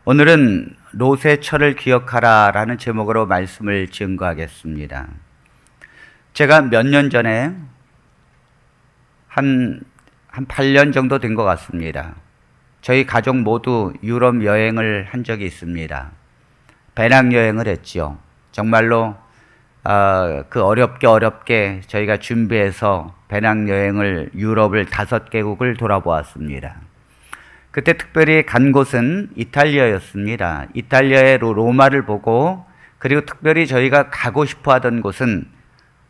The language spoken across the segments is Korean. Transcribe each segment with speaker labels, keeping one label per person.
Speaker 1: 오늘은 롯의 철을 기억하라 라는 제목으로 말씀을 증거하겠습니다. 제가 몇 년 전에 한 8년 정도 된 것 같습니다. 저희 가족 모두 유럽 여행을 한 적이 있습니다. 배낭여행을 했죠. 정말로 그 어렵게 저희가 준비해서 배낭여행을 유럽을 5개국을 돌아보았습니다. 그때 특별히 간 곳은 이탈리아였습니다. 이탈리아의 로마를 보고, 그리고 특별히 저희가 가고 싶어 하던 곳은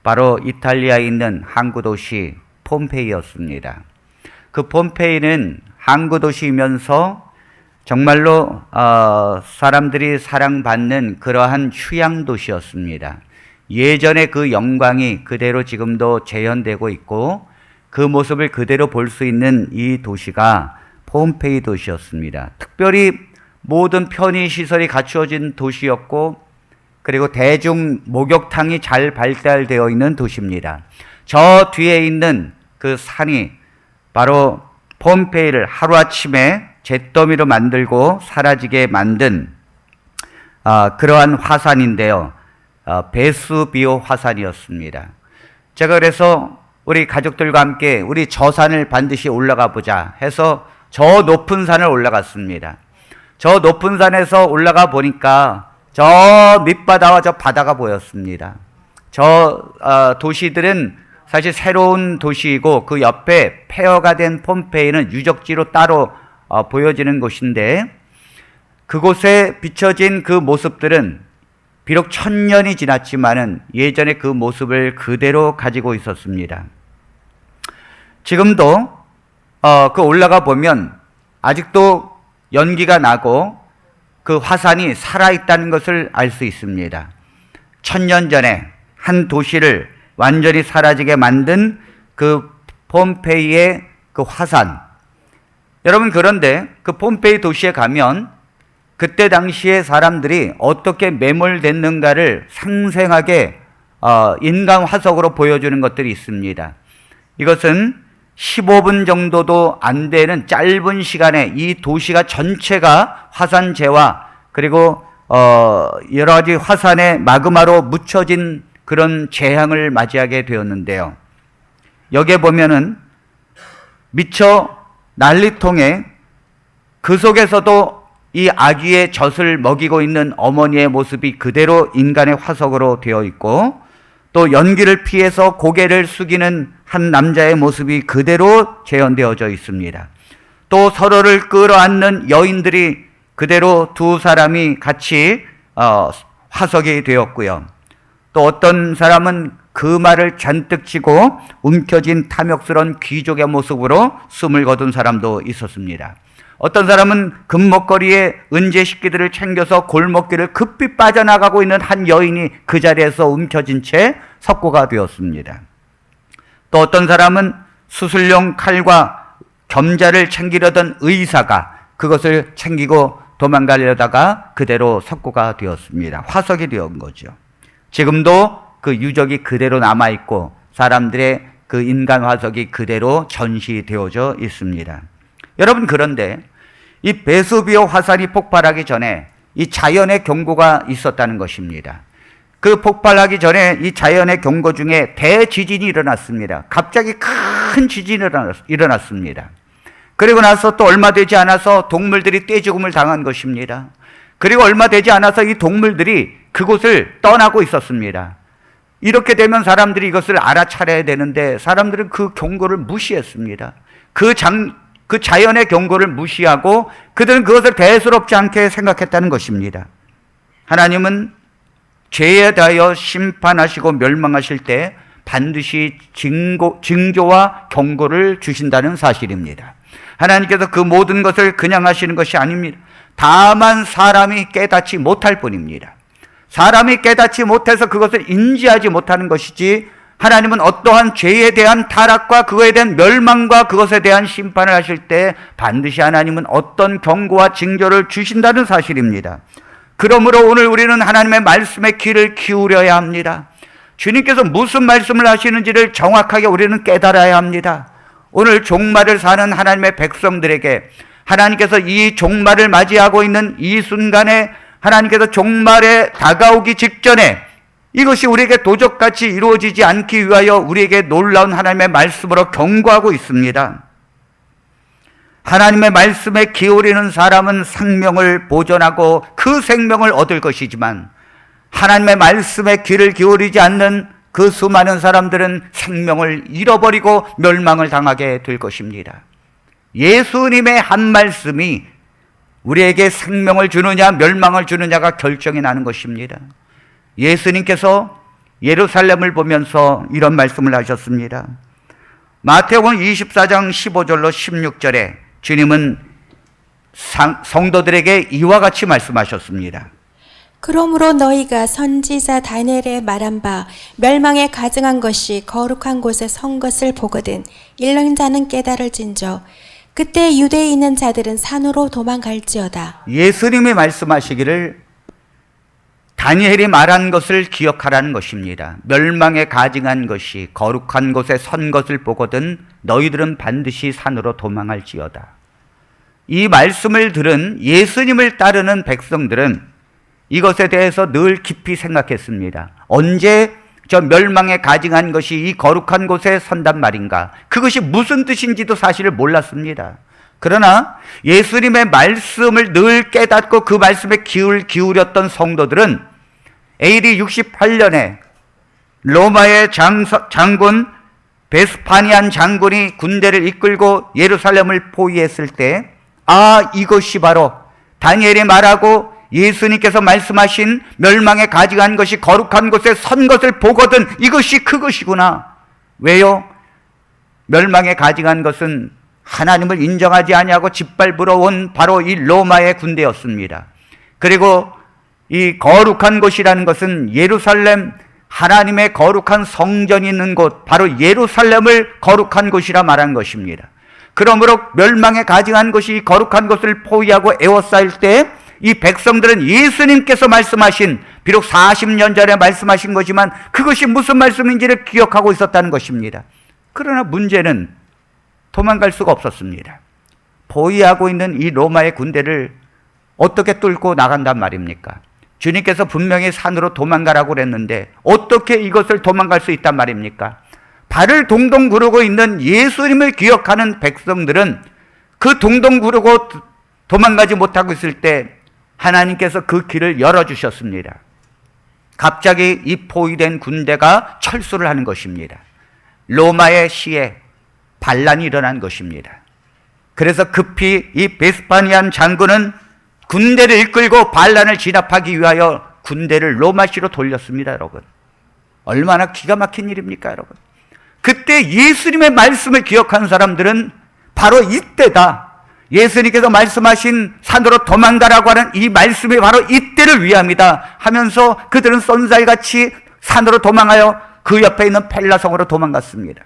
Speaker 1: 바로 이탈리아에 있는 항구 도시 폼페이였습니다. 그 폼페이는 항구 도시이면서 정말로 사람들이 사랑받는 그러한 휴양 도시였습니다. 예전의 그 영광이 그대로 지금도 재현되고 있고, 그 모습을 그대로 볼 수 있는 이 도시가 폼페이 도시였습니다. 특별히 모든 편의시설이 갖추어진 도시였고, 그리고 대중 목욕탕이 잘 발달되어 있는 도시입니다. 저 뒤에 있는 그 산이 바로 폼페이를 하루아침에 잿더미로 만들고 사라지게 만든 그러한 화산인데요. 베수비오 화산이었습니다. 제가 그래서 우리 가족들과 함께 우리 저 산을 반드시 올라가 보자 해서 저 높은 산을 올라갔습니다. 저 높은 산에서 올라가 보니까 저 밑바다와 저 바다가 보였습니다. 저 도시들은 사실 새로운 도시이고, 그 옆에 폐허가 된 폼페이는 유적지로 따로 보여지는 곳인데, 그곳에 비춰진 그 모습들은 비록 1000년이 지났지만은 예전의 그 모습을 그대로 가지고 있었습니다. 지금도 그 올라가 보면 아직도 연기가 나고 그 화산이 살아있다는 것을 알 수 있습니다. 1000년 전에 한 도시를 완전히 사라지게 만든 그 폼페이의 그 화산. 여러분, 그런데 그 폼페이 도시에 가면 그때 당시에 사람들이 어떻게 매몰됐는가를 생생하게 인간 화석으로 보여주는 것들이 있습니다. 이것은 15분 정도도 안 되는 짧은 시간에 이 도시가 전체가 화산재와 그리고 여러 가지 화산의 마그마로 묻혀진 그런 재앙을 맞이하게 되었는데요. 여기에 보면은 미처 난리통에 그 속에서도 이 아기의 젖을 먹이고 있는 어머니의 모습이 그대로 인간의 화석으로 되어 있고, 또 연기를 피해서 고개를 숙이는 한 남자의 모습이 그대로 재현되어져 있습니다. 또 서로를 끌어안는 여인들이 그대로 두 사람이 같이 화석이 되었고요. 또 어떤 사람은 금알을 잔뜩 쥐고 움켜진 탐욕스러운 귀족의 모습으로 숨을 거둔 사람도 있었습니다. 어떤 사람은 금목걸이에 은재 식기들을 챙겨서 골목길을 급히 빠져나가고 있는 한 여인이 그 자리에서 움켜진 채 석고가 되었습니다. 또 어떤 사람은 수술용 칼과 겸자를 챙기려던 의사가 그것을 챙기고 도망가려다가 그대로 석고가 되었습니다. 화석이 되었던 거죠. 지금도 그 유적이 그대로 남아있고 사람들의 그 인간 화석이 그대로 전시되어져 있습니다. 여러분, 그런데 이 베수비오 화산이 폭발하기 전에 이 자연의 경고가 있었다는 것입니다. 그 폭발하기 전에 이 자연의 경고 중에 대지진이 일어났습니다. 갑자기 큰 지진이 일어났습니다. 그리고 나서 또 얼마 되지 않아서 동물들이 떼죽음을 당한 것입니다. 그리고 얼마 되지 않아서 이 동물들이 그곳을 떠나고 있었습니다. 이렇게 되면 사람들이 이것을 알아차려야 되는데 사람들은 그 경고를 무시했습니다. 그 자연의 경고를 무시하고 그들은 그것을 대수롭지 않게 생각했다는 것입니다. 하나님은 죄에 대하여 심판하시고 멸망하실 때 반드시 징조와 경고를 주신다는 사실입니다. 하나님께서 그 모든 것을 그냥 하시는 것이 아닙니다. 다만 사람이 깨닫지 못할 뿐입니다. 사람이 깨닫지 못해서 그것을 인지하지 못하는 것이지, 하나님은 어떠한 죄에 대한 타락과 그거에 대한 멸망과 그것에 대한 심판을 하실 때 반드시 하나님은 어떤 경고와 징조를 주신다는 사실입니다. 그러므로 오늘 우리는 하나님의 말씀에 귀를 기울여야 합니다. 주님께서 무슨 말씀을 하시는지를 정확하게 우리는 깨달아야 합니다. 오늘 종말을 사는 하나님의 백성들에게 하나님께서 이 종말을 맞이하고 있는 이 순간에 하나님께서 종말에 다가오기 직전에 이것이 우리에게 도적같이 이루어지지 않기 위하여 우리에게 놀라운 하나님의 말씀으로 경고하고 있습니다. 하나님의 말씀에 기울이는 사람은 생명을 보존하고 그 생명을 얻을 것이지만 하나님의 말씀에 귀를 기울이지 않는 그 수많은 사람들은 생명을 잃어버리고 멸망을 당하게 될 것입니다. 예수님의 한 말씀이 우리에게 생명을 주느냐 멸망을 주느냐가 결정이 나는 것입니다. 예수님께서 예루살렘을 보면서 이런 말씀을 하셨습니다. 마태복음 24장 15절로 16절에 주님은 성도들에게 이와 같이 말씀하셨습니다.
Speaker 2: 그러므로 너희가 선지자 다니엘의 말한 바 멸망에 가증한 것이 거룩한 곳에 선 것을 보거든 읽는 자는 깨달을진저 그때 유대에 있는 자들은 산으로 도망갈지어다.
Speaker 1: 예수님이 말씀하시기를 다니엘이 말한 것을 기억하라는 것입니다. 멸망에 가증한 것이 거룩한 곳에 선 것을 보거든 너희들은 반드시 산으로 도망할지어다. 이 말씀을 들은 예수님을 따르는 백성들은 이것에 대해서 늘 깊이 생각했습니다. 언제 저 멸망에 가증한 것이 이 거룩한 곳에 선단 말인가? 그것이 무슨 뜻인지도 사실을 몰랐습니다. 그러나 예수님의 말씀을 늘 깨닫고 그 말씀에 기울였던 성도들은 AD 68년에 로마의 장군 베스파니안 장군이 군대를 이끌고 예루살렘을 포위했을 때 이것이 바로 다니엘이 말하고 예수님께서 말씀하신 멸망에 가증한 것이 거룩한 곳에 선 것을 보거든 이것이 그것이구나. 왜요? 멸망에 가증한 것은 하나님을 인정하지 아니하고 짓밟으러 온 바로 이 로마의 군대였습니다. 그리고 이 거룩한 곳이라는 것은 예루살렘, 하나님의 거룩한 성전이 있는 곳, 바로 예루살렘을 거룩한 곳이라 말한 것입니다. 그러므로 멸망에 가증한 것이 거룩한 곳을 포위하고 에워싸일 때 이 백성들은 예수님께서 말씀하신, 비록 40년 전에 말씀하신 거지만 그것이 무슨 말씀인지를 기억하고 있었다는 것입니다. 그러나 문제는 도망갈 수가 없었습니다. 포위하고 있는 이 로마의 군대를 어떻게 뚫고 나간단 말입니까? 주님께서 분명히 산으로 도망가라고 그랬는데 어떻게 이것을 도망갈 수 있단 말입니까? 발을 동동 구르고 있는 예수님을 기억하는 백성들은 그 동동 구르고 도망가지 못하고 있을 때 하나님께서 그 길을 열어주셨습니다. 갑자기 이 포위된 군대가 철수를 하는 것입니다. 로마의 시에 반란이 일어난 것입니다. 그래서 급히 이 베스파니안 장군은 군대를 이끌고 반란을 진압하기 위하여 군대를 로마시로 돌렸습니다. 여러분, 얼마나 기가 막힌 일입니까? 여러분, 그때 예수님의 말씀을 기억하는 사람들은 바로 이때다, 예수님께서 말씀하신 산으로 도망가라고 하는 이 말씀이 바로 이때를 위함이다 하면서 그들은 쏜살같이 산으로 도망하여 그 옆에 있는 펠라성으로 도망갔습니다.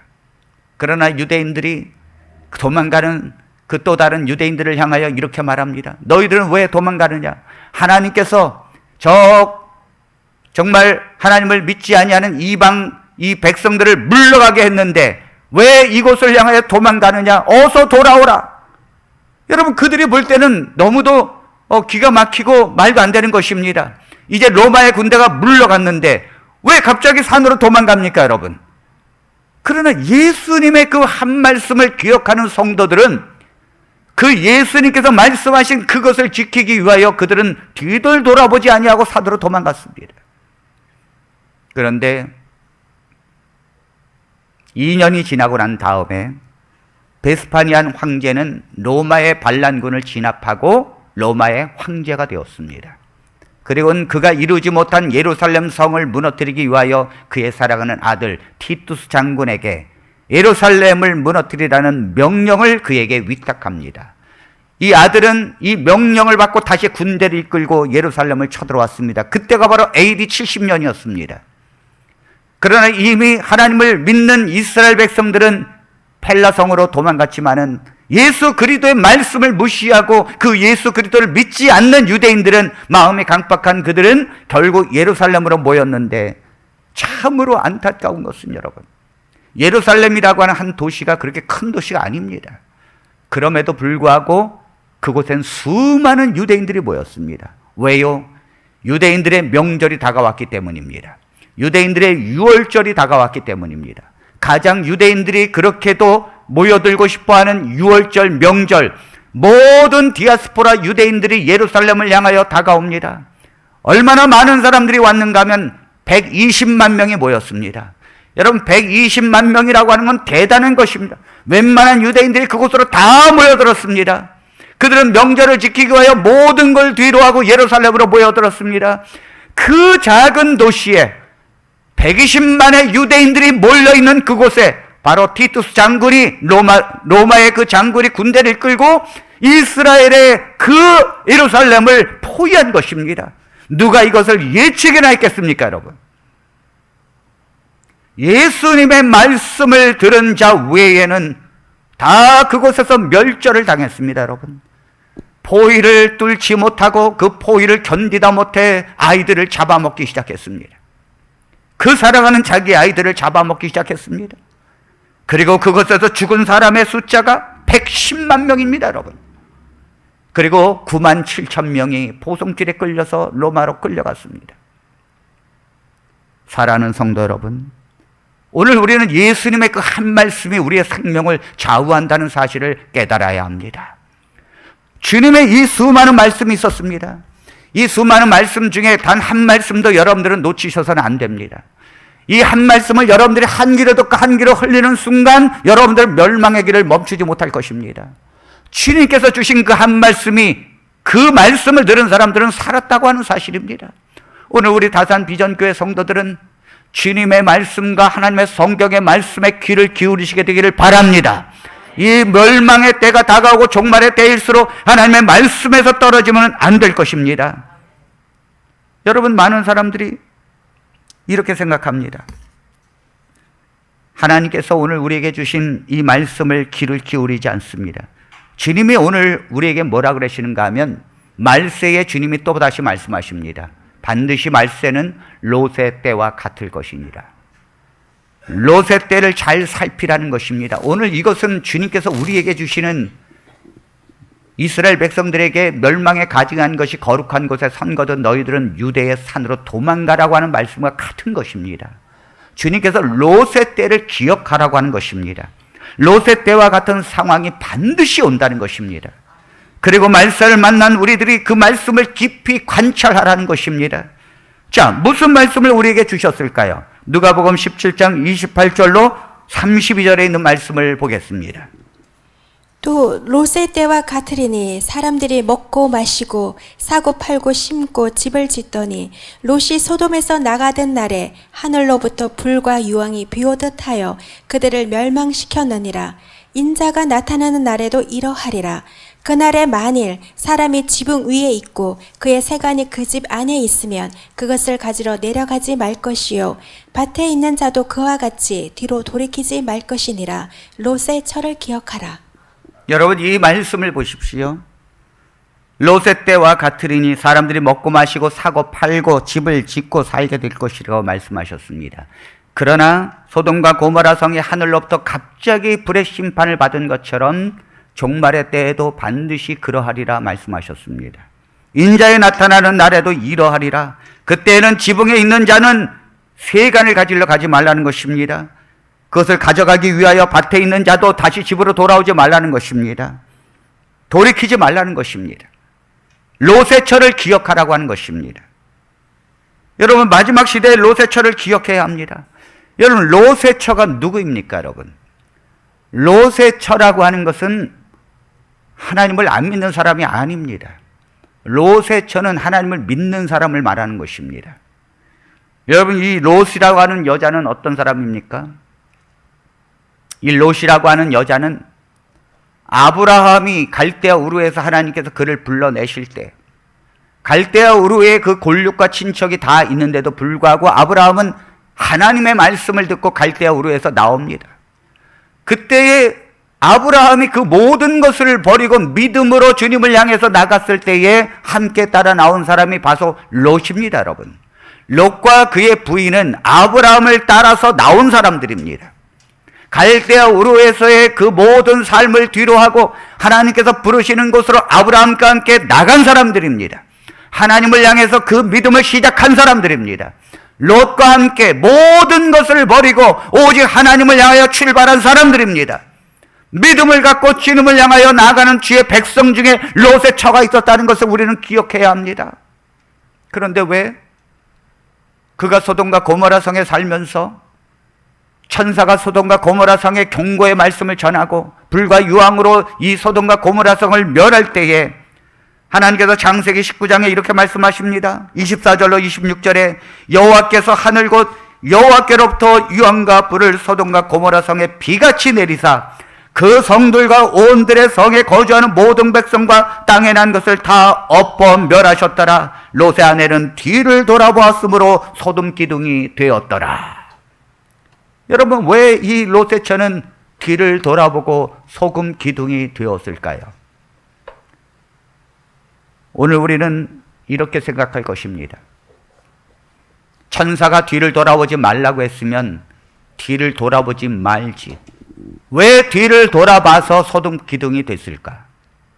Speaker 1: 그러나 유대인들이 도망가는 그 또 다른 유대인들을 향하여 이렇게 말합니다. 너희들은 왜 도망가느냐? 하나님께서 정말 하나님을 믿지 아니하는 이방 이 백성들을 물러가게 했는데 왜 이곳을 향하여 도망가느냐? 어서 돌아오라. 여러분, 그들이 볼 때는 너무도 기가 막히고 말도 안 되는 것입니다. 이제 로마의 군대가 물러갔는데 왜 갑자기 산으로 도망갑니까, 여러분? 그러나 예수님의 그 한 말씀을 기억하는 성도들은 그 예수님께서 말씀하신 그것을 지키기 위하여 그들은 뒤를 돌아보지 아니하고 산으로 도망갔습니다. 그런데 2년이 지나고 난 다음에 베스파니안 황제는 로마의 반란군을 진압하고 로마의 황제가 되었습니다. 그리고는 그가 이루지 못한 예루살렘 성을 무너뜨리기 위하여 그의 사랑하는 아들 티투스 장군에게 예루살렘을 무너뜨리라는 명령을 그에게 위탁합니다. 이 아들은 이 명령을 받고 다시 군대를 이끌고 예루살렘을 쳐들어왔습니다. 그때가 바로 AD 70년이었습니다. 그러나 이미 하나님을 믿는 이스라엘 백성들은 펠라성으로 도망갔지만은 예수 그리스도의 말씀을 무시하고 그 예수 그리스도를 믿지 않는 유대인들은, 마음이 강박한 그들은 결국 예루살렘으로 모였는데, 참으로 안타까운 것은 여러분, 예루살렘이라고 하는 한 도시가 그렇게 큰 도시가 아닙니다. 그럼에도 불구하고 그곳엔 수많은 유대인들이 모였습니다. 왜요? 유대인들의 명절이 다가왔기 때문입니다. 유대인들의 유월절이 다가왔기 때문입니다. 가장 유대인들이 그렇게도 모여들고 싶어하는 유월절, 명절, 모든 디아스포라 유대인들이 예루살렘을 향하여 다가옵니다. 얼마나 많은 사람들이 왔는가 하면 120만 명이 모였습니다. 여러분, 120만 명이라고 하는 건 대단한 것입니다. 웬만한 유대인들이 그곳으로 다 모여들었습니다. 그들은 명절을 지키기 위하여 모든 걸 뒤로하고 예루살렘으로 모여들었습니다. 그 작은 도시에 120만의 유대인들이 몰려있는 그곳에 바로 티투스 장군이 로마의 그 장군이 군대를 끌고 이스라엘의 그 예루살렘을 포위한 것입니다. 누가 이것을 예측이나 했겠습니까, 여러분? 예수님의 말씀을 들은 자 외에는 다 그곳에서 멸절을 당했습니다, 여러분. 포위를 뚫지 못하고 그 포위를 견디다 못해 아이들을 잡아먹기 시작했습니다. 그 사랑하는 자기 아이들을 잡아먹기 시작했습니다. 그리고 그곳에서 죽은 사람의 숫자가 110만 명입니다, 여러분. 그리고 9만 7천 명이 포송길에 끌려서 로마로 끌려갔습니다. 사랑하는 성도 여러분, 오늘 우리는 예수님의 그 한 말씀이 우리의 생명을 좌우한다는 사실을 깨달아야 합니다. 주님의 이 수많은 말씀이 있었습니다. 이 수많은 말씀 중에 단 한 말씀도 여러분들은 놓치셔서는 안 됩니다. 이 한 말씀을 여러분들이 한 귀로 듣고 한 귀로 흘리는 순간 여러분들 멸망의 길을 멈추지 못할 것입니다. 주님께서 주신 그 한 말씀이, 그 말씀을 들은 사람들은 살았다고 하는 사실입니다. 오늘 우리 다산 비전교회 성도들은 주님의 말씀과 하나님의 성경의 말씀에 귀를 기울이시게 되기를 바랍니다. 이 멸망의 때가 다가오고 종말의 때일수록 하나님의 말씀에서 떨어지면 안 될 것입니다. 여러분, 많은 사람들이 이렇게 생각합니다. 하나님께서 오늘 우리에게 주신 이 말씀을 귀를 기울이지 않습니다. 주님이 오늘 우리에게 뭐라 그러시는가 하면 말세에 주님이 또 다시 말씀하십니다. 반드시 말세는 롯의 때와 같을 것이니라. 롯의 때를 잘 살피라는 것입니다. 오늘 이것은 주님께서 우리에게 주시는 이스라엘 백성들에게 멸망에 가증한 것이 거룩한 곳에 선거든 너희들은 유대의 산으로 도망가라고 하는 말씀과 같은 것입니다. 주님께서 롯의 때를 기억하라고 하는 것입니다. 롯의 때와 같은 상황이 반드시 온다는 것입니다. 그리고 말세를 만난 우리들이 그 말씀을 깊이 관찰하라는 것입니다. 자, 무슨 말씀을 우리에게 주셨을까요? 누가복음 17장 28절로 32절에 있는 말씀을 보겠습니다.
Speaker 2: 또 롯의 때와 같으리니 사람들이 먹고 마시고 사고 팔고 심고 집을 짓더니 롯이 소돔에서 나가던 날에 하늘로부터 불과 유황이 비오듯 하여 그들을 멸망시켰느니라. 인자가 나타나는 날에도 이러하리라. 그날에 만일 사람이 지붕 위에 있고 그의 세간이 그 집 안에 있으면 그것을 가지러 내려가지 말 것이요 밭에 있는 자도 그와 같이 뒤로 돌이키지 말 것이니라. 롯의 철을 기억하라.
Speaker 1: 여러분, 이 말씀을 보십시오. 롯의 때와 같으리니 사람들이 먹고 마시고 사고 팔고 집을 짓고 살게 될 것이라고 말씀하셨습니다. 그러나 소돔과 고모라 성이 하늘로부터 갑자기 불의 심판을 받은 것처럼 종말의 때에도 반드시 그러하리라 말씀하셨습니다. 인자에 나타나는 날에도 이러하리라. 그때에는 지붕에 있는 자는 세간을 가지러 가지 말라는 것입니다. 그것을 가져가기 위하여 밭에 있는 자도 다시 집으로 돌아오지 말라는 것입니다. 돌이키지 말라는 것입니다. 롯의 철을 기억하라고 하는 것입니다. 여러분, 마지막 시대에 롯의 철을 기억해야 합니다. 여러분, 롯의 처가 누구입니까, 여러분? 롯의 처라고 하는 것은 하나님을 안 믿는 사람이 아닙니다. 롯의 처는 하나님을 믿는 사람을 말하는 것입니다. 여러분, 이 롯이라고 하는 여자는 어떤 사람입니까? 이 롯이라고 하는 여자는 아브라함이 갈대아 우르에서 하나님께서 그를 불러내실 때 갈대아 우르에 그 골육과 친척이 다 있는데도 불구하고 아브라함은 하나님의 말씀을 듣고 갈대아 우르에서 나옵니다. 그때에 아브라함이 그 모든 것을 버리고 믿음으로 주님을 향해서 나갔을 때에 함께 따라 나온 사람이 바로 롯입니다, 여러분. 롯과 그의 부인은 아브라함을 따라서 나온 사람들입니다. 갈대아 우르에서의 그 모든 삶을 뒤로하고 하나님께서 부르시는 곳으로 아브라함과 함께 나간 사람들입니다. 하나님을 향해서 그 믿음을 시작한 사람들입니다. 롯과 함께 모든 것을 버리고 오직 하나님을 향하여 출발한 사람들입니다. 믿음을 갖고 주님을 향하여 나가는 주의 백성 중에 롯의 처가 있었다는 것을 우리는 기억해야 합니다. 그런데 왜 그가 소돔과 고모라 성에 살면서 천사가 소돔과 고모라 성에 경고의 말씀을 전하고 불과 유황으로 이 소돔과 고모라 성을 멸할 때에 하나님께서 창세기 19장에 이렇게 말씀하십니다. 24절로 26절에 여호와께서 하늘 곧 여호와께로부터 유황과 불을 소돔과 고모라 성에 비같이 내리사 그 성들과 온들의 성에 거주하는 모든 백성과 땅에 난 것을 다 엎어 멸하셨더라. 롯의 아내는 뒤를 돌아보았으므로 소돔 기둥이 되었더라. 여러분, 왜 이 롯의 처는 뒤를 돌아보고 소금 기둥이 되었을까요? 오늘 우리는 이렇게 생각할 것입니다. 천사가 뒤를 돌아보지 말라고 했으면 뒤를 돌아보지 말지. 왜 뒤를 돌아봐서 소돔 기둥이 됐을까?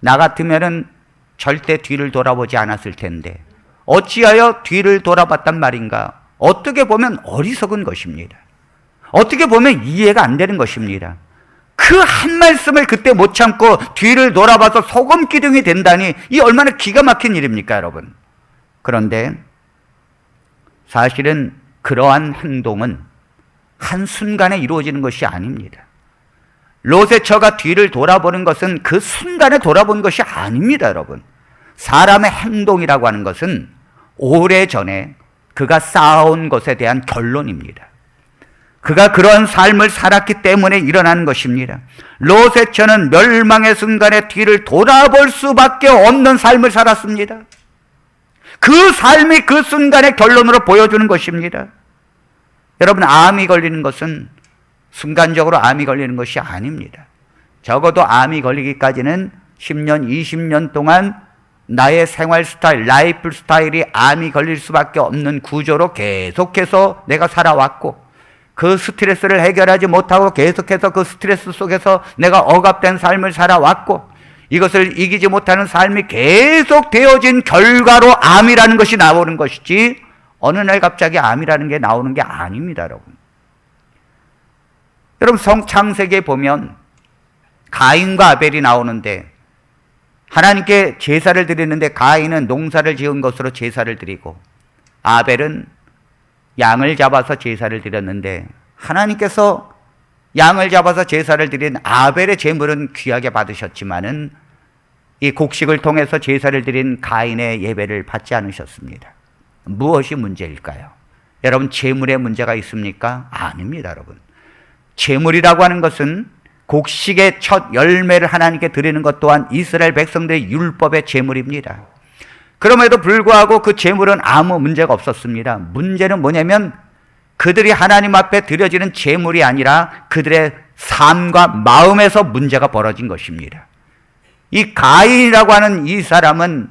Speaker 1: 나 같으면은 절대 뒤를 돌아보지 않았을 텐데 어찌하여 뒤를 돌아봤단 말인가? 어떻게 보면 어리석은 것입니다. 어떻게 보면 이해가 안 되는 것입니다. 그 한 말씀을 그때 못 참고 뒤를 돌아봐서 소금 기둥이 된다니 이 얼마나 기가 막힌 일입니까, 여러분? 그런데 사실은 그러한 행동은 한순간에 이루어지는 것이 아닙니다. 롯의 처가 뒤를 돌아보는 것은 그 순간에 돌아본 것이 아닙니다, 여러분. 사람의 행동이라고 하는 것은 오래전에 그가 쌓아온 것에 대한 결론입니다. 그가 그런 삶을 살았기 때문에 일어나는 것입니다. 롯의 처는 멸망의 순간에 뒤를 돌아볼 수밖에 없는 삶을 살았습니다. 그 삶이 그 순간의 결론으로 보여주는 것입니다. 여러분, 암이 걸리는 것은 순간적으로 암이 걸리는 것이 아닙니다. 적어도 암이 걸리기까지는 10년, 20년 동안 나의 생활 스타일, 라이프 스타일이 암이 걸릴 수밖에 없는 구조로 계속해서 내가 살아왔고 그 스트레스를 해결하지 못하고 계속해서 그 스트레스 속에서 내가 억압된 삶을 살아왔고 이것을 이기지 못하는 삶이 계속 되어진 결과로 암이라는 것이 나오는 것이지 어느 날 갑자기 암이라는 게 나오는 게 아닙니다, 여러분. 여러분, 창세기에 보면 가인과 아벨이 나오는데 하나님께 제사를 드리는데 가인은 농사를 지은 것으로 제사를 드리고 아벨은 양을 잡아서 제사를 드렸는데 하나님께서 양을 잡아서 제사를 드린 아벨의 제물은 귀하게 받으셨지만은 이 곡식을 통해서 제사를 드린 가인의 예배를 받지 않으셨습니다. 무엇이 문제일까요? 여러분, 제물에 문제가 있습니까? 아닙니다, 여러분. 제물이라고 하는 것은 곡식의 첫 열매를 하나님께 드리는 것 또한 이스라엘 백성들의 율법의 제물입니다. 그럼에도 불구하고 그 제물은 아무 문제가 없었습니다. 문제는 뭐냐면 그들이 하나님 앞에 드려지는 제물이 아니라 그들의 삶과 마음에서 문제가 벌어진 것입니다. 이 가인이라고 하는 이 사람은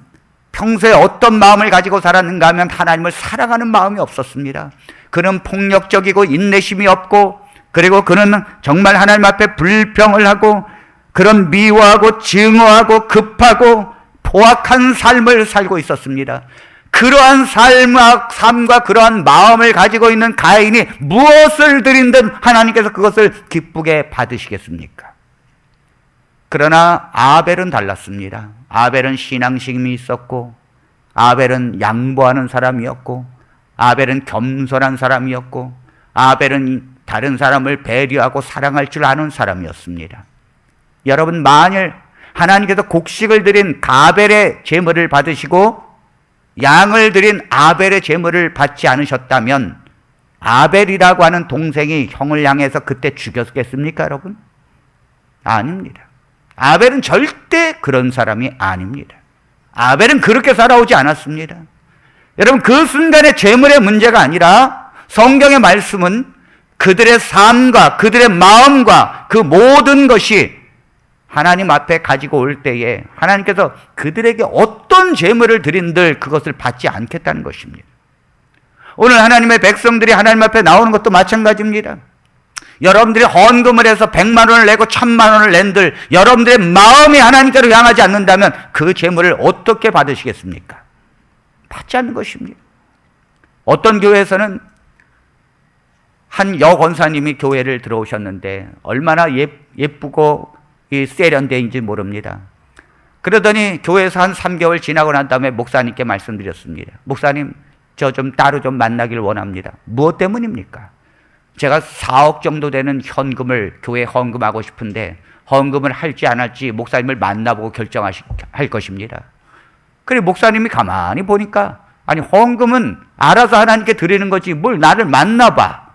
Speaker 1: 평소에 어떤 마음을 가지고 살았는가 하면 하나님을 사랑하는 마음이 없었습니다. 그는 폭력적이고 인내심이 없고 그리고 그는 정말 하나님 앞에 불평을 하고 그런 미워하고 증오하고 급하고 포악한 삶을 살고 있었습니다. 그러한 삶과 그러한 마음을 가지고 있는 가인이 무엇을 드린든 하나님께서 그것을 기쁘게 받으시겠습니까? 그러나 아벨은 달랐습니다. 아벨은 신앙심이 있었고 아벨은 양보하는 사람이었고 아벨은 겸손한 사람이었고 아벨은 다른 사람을 배려하고 사랑할 줄 아는 사람이었습니다. 여러분, 만일 하나님께서 곡식을 드린 가벨의 제물을 받으시고 양을 드린 아벨의 제물을 받지 않으셨다면 아벨이라고 하는 동생이 형을 향해서 그때 죽였겠습니까, 여러분? 아닙니다. 아벨은 절대 그런 사람이 아닙니다. 아벨은 그렇게 살아오지 않았습니다. 여러분, 그 순간의 제물의 문제가 아니라 성경의 말씀은 그들의 삶과 그들의 마음과 그 모든 것이 하나님 앞에 가지고 올 때에 하나님께서 그들에게 어떤 제물을 드린들 그것을 받지 않겠다는 것입니다. 오늘 하나님의 백성들이 하나님 앞에 나오는 것도 마찬가지입니다. 여러분들이 헌금을 해서 100만 원을 내고 1000만 원을 낸들 여러분들의 마음이 하나님께로 향하지 않는다면 그 재물을 어떻게 받으시겠습니까? 받지 않는 것입니다. 어떤 교회에서는 한 여권사님이 교회를 들어오셨는데 얼마나 예쁘고 세련된지 모릅니다. 그러더니 교회에서 한 3개월 지나고 난 다음에 목사님께 말씀드렸습니다. 목사님, 저 좀 따로 좀 만나길 원합니다. 무엇 때문입니까? 제가 4억 정도 되는 현금을 교회에 헌금하고 싶은데 헌금을 할지 안 할지 목사님을 만나보고 결정할 것입니다. 그래 목사님이 가만히 보니까 아니 헌금은 알아서 하나님께 드리는 거지 뭘 나를 만나봐.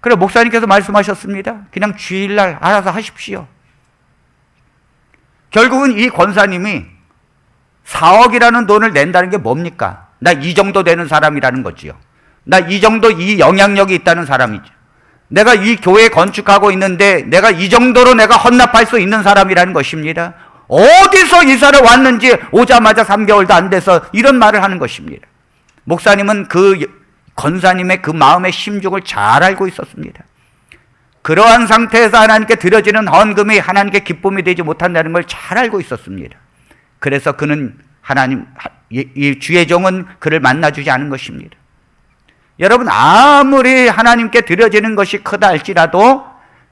Speaker 1: 그래 목사님께서 말씀하셨습니다. 그냥 주일날 알아서 하십시오. 결국은 이 권사님이 4억이라는 돈을 낸다는 게 뭡니까? 나 이 정도 되는 사람이라는 거지요. 나 이 정도 이 영향력이 있다는 사람이죠. 내가 이 교회 건축하고 있는데 내가 이 정도로 내가 헌납할 수 있는 사람이라는 것입니다. 어디서 이사를 왔는지 오자마자 3개월도 안 돼서 이런 말을 하는 것입니다. 목사님은 그 권사님의 그 마음의 심중을 잘 알고 있었습니다. 그러한 상태에서 하나님께 드려지는 헌금이 하나님께 기쁨이 되지 못한다는 걸 잘 알고 있었습니다. 그래서 그는 이 주의 종은 그를 만나주지 않은 것입니다. 여러분 아무리 하나님께 드려지는 것이 크다 할지라도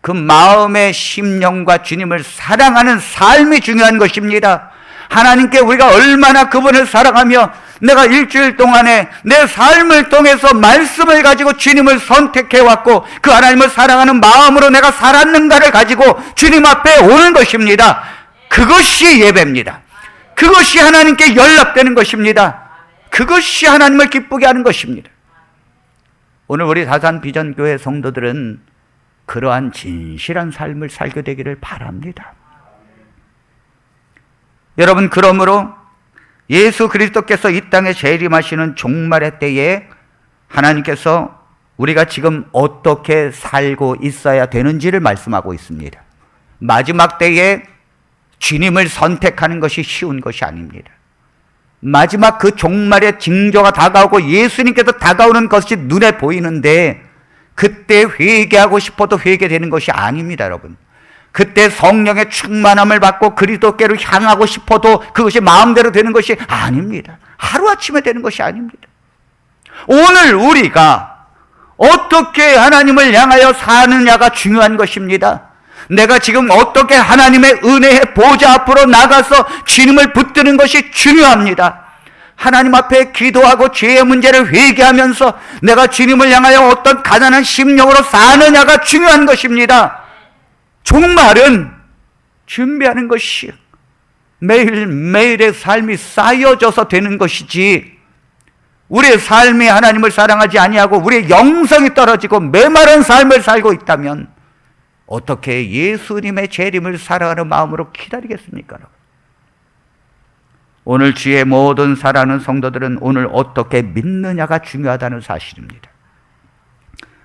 Speaker 1: 그 마음의 심령과 주님을 사랑하는 삶이 중요한 것입니다. 하나님께 우리가 얼마나 그분을 사랑하며 내가 일주일 동안에 내 삶을 통해서 말씀을 가지고 주님을 선택해왔고 그 하나님을 사랑하는 마음으로 내가 살았는가를 가지고 주님 앞에 오는 것입니다. 그것이 예배입니다. 그것이 하나님께 연락되는 것입니다. 그것이 하나님을 기쁘게 하는 것입니다. 오늘 우리 다산비전교회 성도들은 그러한 진실한 삶을 살게 되기를 바랍니다. 여러분 그러므로 예수 그리스도께서 이 땅에 재림하시는 종말의 때에 하나님께서 우리가 지금 어떻게 살고 있어야 되는지를 말씀하고 있습니다. 마지막 때에 주님을 선택하는 것이 쉬운 것이 아닙니다. 마지막 그 종말의 징조가 다가오고 예수님께서 다가오는 것이 눈에 보이는데 그때 회개하고 싶어도 회개되는 것이 아닙니다, 여러분. 그때 성령의 충만함을 받고 그리스도께로 향하고 싶어도 그것이 마음대로 되는 것이 아닙니다. 하루아침에 되는 것이 아닙니다. 오늘 우리가 어떻게 하나님을 향하여 사느냐가 중요한 것입니다. 내가 지금 어떻게 하나님의 은혜의 보좌 앞으로 나가서 주님을 붙드는 것이 중요합니다. 하나님 앞에 기도하고 죄의 문제를 회개하면서 내가 주님을 향하여 어떤 가난한 심령으로 사느냐가 중요한 것입니다. 종말은 준비하는 것이요 매일매일의 삶이 쌓여져서 되는 것이지 우리의 삶이 하나님을 사랑하지 아니하고 우리의 영성이 떨어지고 메마른 삶을 살고 있다면 어떻게 예수님의 재림을 사랑하는 마음으로 기다리겠습니까? 오늘 주의 모든 사랑하는 성도들은 오늘 어떻게 믿느냐가 중요하다는 사실입니다.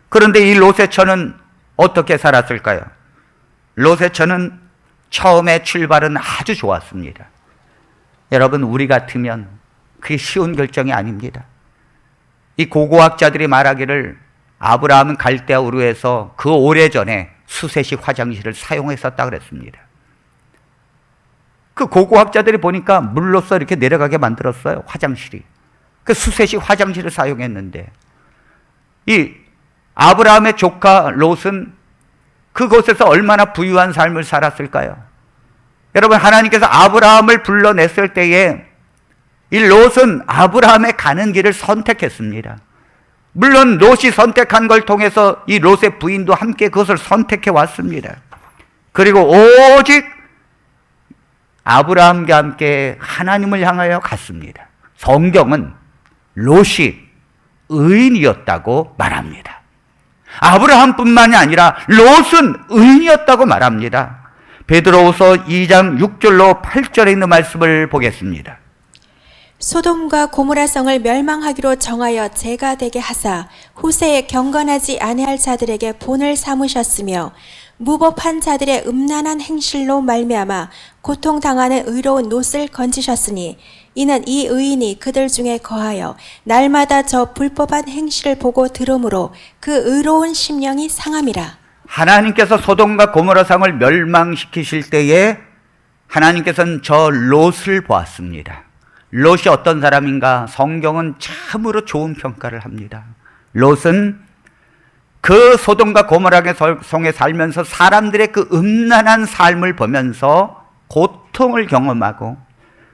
Speaker 1: 그런데 이 롯의 처는 어떻게 살았을까요? 롯의 처는 처음에 출발은 아주 좋았습니다. 여러분 우리 같으면 그게 쉬운 결정이 아닙니다. 이 고고학자들이 말하기를 아브라함은 갈대아 우르에서 그 오래전에 수세식 화장실을 사용했었다 그랬습니다. 그 고고학자들이 보니까 물로써 이렇게 내려가게 만들었어요. 화장실이. 그 수세식 화장실을 사용했는데 이 아브라함의 조카 롯은 그곳에서 얼마나 부유한 삶을 살았을까요? 여러분 하나님께서 아브라함을 불러냈을 때에 이 롯은 아브라함의 가는 길을 선택했습니다. 물론 롯이 선택한 걸 통해서 이 롯의 부인도 함께 그것을 선택해 왔습니다. 그리고 오직 아브라함과 함께 하나님을 향하여 갔습니다. 성경은 롯이 의인이었다고 말합니다. 아브라함뿐만이 아니라 롯은 의인이었다고 말합니다. 베드로후서 2장 6절로 8절에 있는 말씀을 보겠습니다.
Speaker 2: 소돔과 고모라 성을 멸망하기로 정하여 재가 되게 하사 후세에 경건하지 아니할 자들에게 본을 삼으셨으며 무법한 자들의 음란한 행실로 말미암아 고통당하는 의로운 롯을 건지셨으니 이는 이 의인이 그들 중에 거하여 날마다 저 불법한 행실을 보고 들으므로 그 의로운 심령이 상함이라.
Speaker 1: 하나님께서 소돔과 고모라 성을 멸망시키실 때에 하나님께서는 저 롯을 보았습니다. 롯이 어떤 사람인가? 성경은 참으로 좋은 평가를 합니다. 롯은 그 소돔과 고모라 성에 살면서 사람들의 그 음란한 삶을 보면서 고통을 경험하고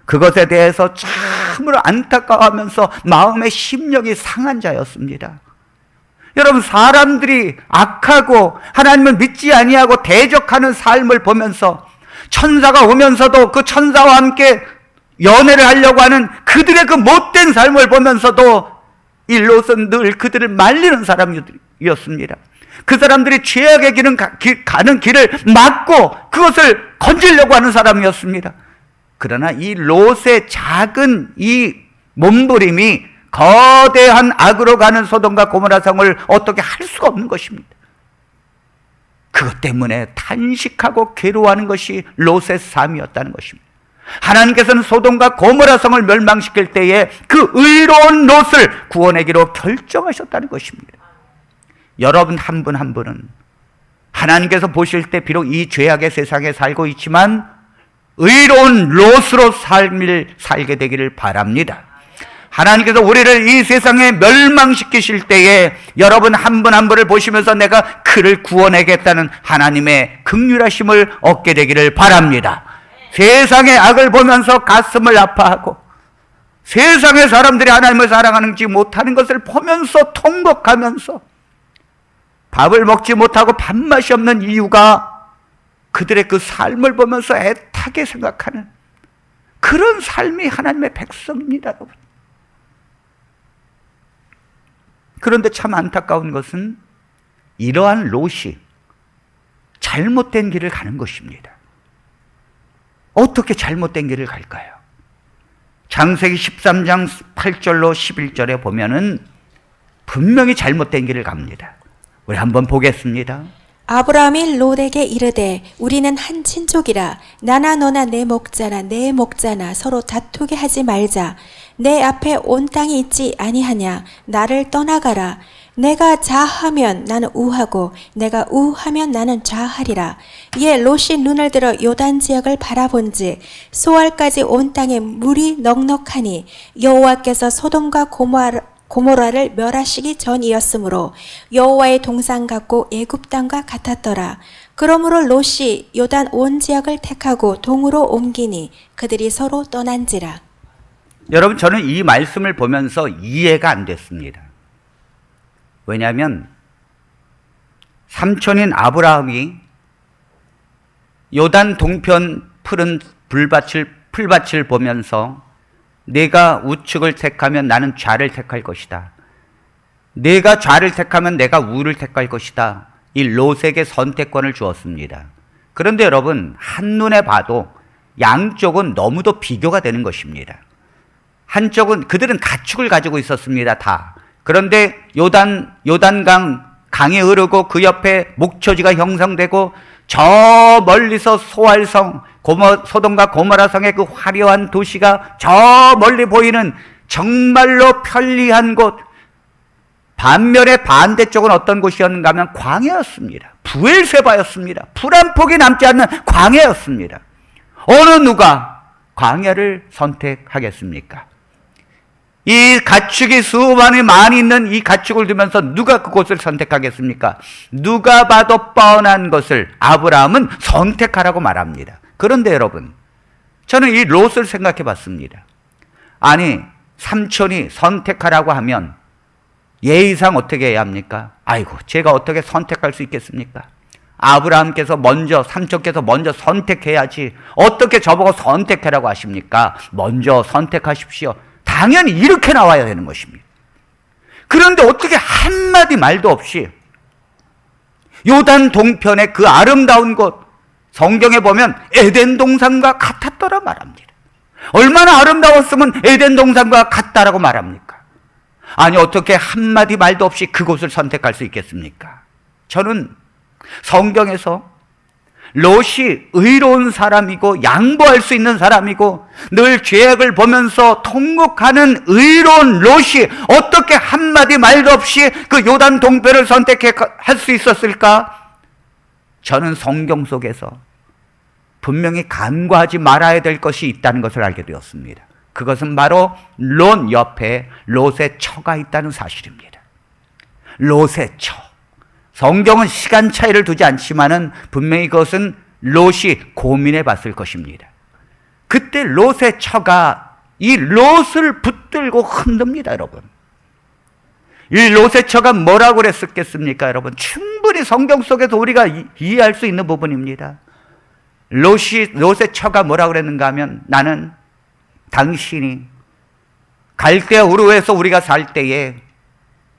Speaker 1: 그것에 대해서 참으로 안타까워하면서 마음의 심령이 상한 자였습니다. 여러분, 사람들이 악하고 하나님을 믿지 아니하고 대적하는 삶을 보면서 천사가 오면서도 그 천사와 함께 연애를 하려고 하는 그들의 그 못된 삶을 보면서도 이 롯은 늘 그들을 말리는 사람이었습니다. 그 사람들이 죄악의 길은 가는 길을 막고 그것을 건지려고 하는 사람이었습니다. 그러나 이 롯의 작은 이 몸부림이 거대한 악으로 가는 소돔과 고모라 성을 어떻게 할 수가 없는 것입니다. 그것 때문에 탄식하고 괴로워하는 것이 롯의 삶이었다는 것입니다. 하나님께서는 소돔과 고모라 성을 멸망시킬 때에 그 의로운 롯을 구원하기로 결정하셨다는 것입니다. 여러분 한 분 한 분은 하나님께서 보실 때 비록 이 죄악의 세상에 살고 있지만 의로운 롯으로 삶을 살게 되기를 바랍니다. 하나님께서 우리를 이 세상에 멸망시키실 때에 여러분 한 분 한 분을 보시면서 내가 그를 구원하겠다는 하나님의 긍휼하심을 얻게 되기를 바랍니다. 세상의 악을 보면서 가슴을 아파하고 세상의 사람들이 하나님을 사랑하는지 못하는 것을 보면서 통곡하면서 밥을 먹지 못하고 밥맛이 없는 이유가 그들의 그 삶을 보면서 애타게 생각하는 그런 삶이 하나님의 백성입니다, 여러분. 그런데 참 안타까운 것은 이러한 롯이 잘못된 길을 가는 것입니다. 어떻게 잘못된 길을 갈까요? 창세기 13장 8절로 11절에 보면은 분명히 잘못된 길을 갑니다. 우리 한번 보겠습니다.
Speaker 2: 아브라함이 롯에게 이르되 우리는 한 친족이라 나나 너나 내 목자나 내 목자나 서로 다투게 하지 말자. 내 앞에 온 땅이 있지 아니하냐. 나를 떠나가라. 내가 좌하면 나는 우하고 내가 우하면 나는 좌하리라. 이에 롯이 눈을 들어 요단 지역을 바라본즉 소알까지 온 땅에 물이 넉넉하니 여호와께서 소돔과 고모라를 멸하시기 전이었으므로 여호와의 동상 같고 애굽 땅과 같았더라. 그러므로 롯이 요단 온 지역을 택하고 동으로 옮기니 그들이 서로 떠난지라.
Speaker 1: 여러분, 저는 이 말씀을 보면서 이해가 안 됐습니다. 왜냐하면 삼촌인 아브라함이 요단 동편 푸른 풀밭을 보면서 내가 우측을 택하면 나는 좌를 택할 것이다. 내가 좌를 택하면 내가 우를 택할 것이다. 이 롯에게 선택권을 주었습니다. 그런데 여러분, 한눈에 봐도 양쪽은 너무도 비교가 되는 것입니다. 한쪽은 그들은 가축을 가지고 있었습니다, 다. 그런데 요단강 강이 흐르고 그 옆에 목초지가 형성되고 저 멀리서 소알성, 소돔과 고모라 성의 그 화려한 도시가 저 멀리 보이는 정말로 편리한 곳. 반면에 반대쪽은 어떤 곳이었는가 하면 광야였습니다. 부엘세바였습니다. 풀 한 폭이 남지 않는 광야였습니다. 어느 누가 광야를 선택하겠습니까? 이 가축이 수많이 많이 있는 이 가축을 두면서 누가 그곳을 선택하겠습니까? 누가 봐도 뻔한 것을 아브라함은 선택하라고 말합니다. 그런데 여러분, 저는 이 롯을 생각해 봤습니다. 아니, 삼촌이 선택하라고 하면 예의상 어떻게 해야 합니까? 아이고, 제가 어떻게 선택할 수 있겠습니까? 아브라함께서 삼촌께서 먼저 선택해야지 어떻게 저보고 선택하라고 하십니까? 먼저 선택하십시오. 당연히 이렇게 나와야 되는 것입니다. 그런데 어떻게 한마디 말도 없이 요단 동편의 그 아름다운 곳, 성경에 보면 에덴 동산과 같았더라 말합니다. 얼마나 아름다웠으면 에덴 동산과 같다라고 말합니까? 아니, 어떻게 한마디 말도 없이 그곳을 선택할 수 있겠습니까? 저는 성경에서 롯이 의로운 사람이고 양보할 수 있는 사람이고 늘 죄악을 보면서 통곡하는 의로운 롯이 어떻게 한마디 말도 없이 그 요단 동편을 선택할 수 있었을까? 저는 성경 속에서 분명히 간과하지 말아야 될 것이 있다는 것을 알게 되었습니다. 그것은 바로 롯 옆에 롯의 처가 있다는 사실입니다. 롯의 처. 성경은 시간 차이를 두지 않지만은 분명히 그것은 롯이 고민해 봤을 것입니다. 그때 롯의 처가 이 롯을 붙들고 흔듭니다, 여러분. 이 롯의 처가 뭐라고 그랬었겠습니까, 여러분? 충분히 성경 속에서 우리가 이해할 수 있는 부분입니다. 롯의 처가 뭐라고 그랬는가 하면, 나는 당신이 갈대아 우르에서 우리가 살 때에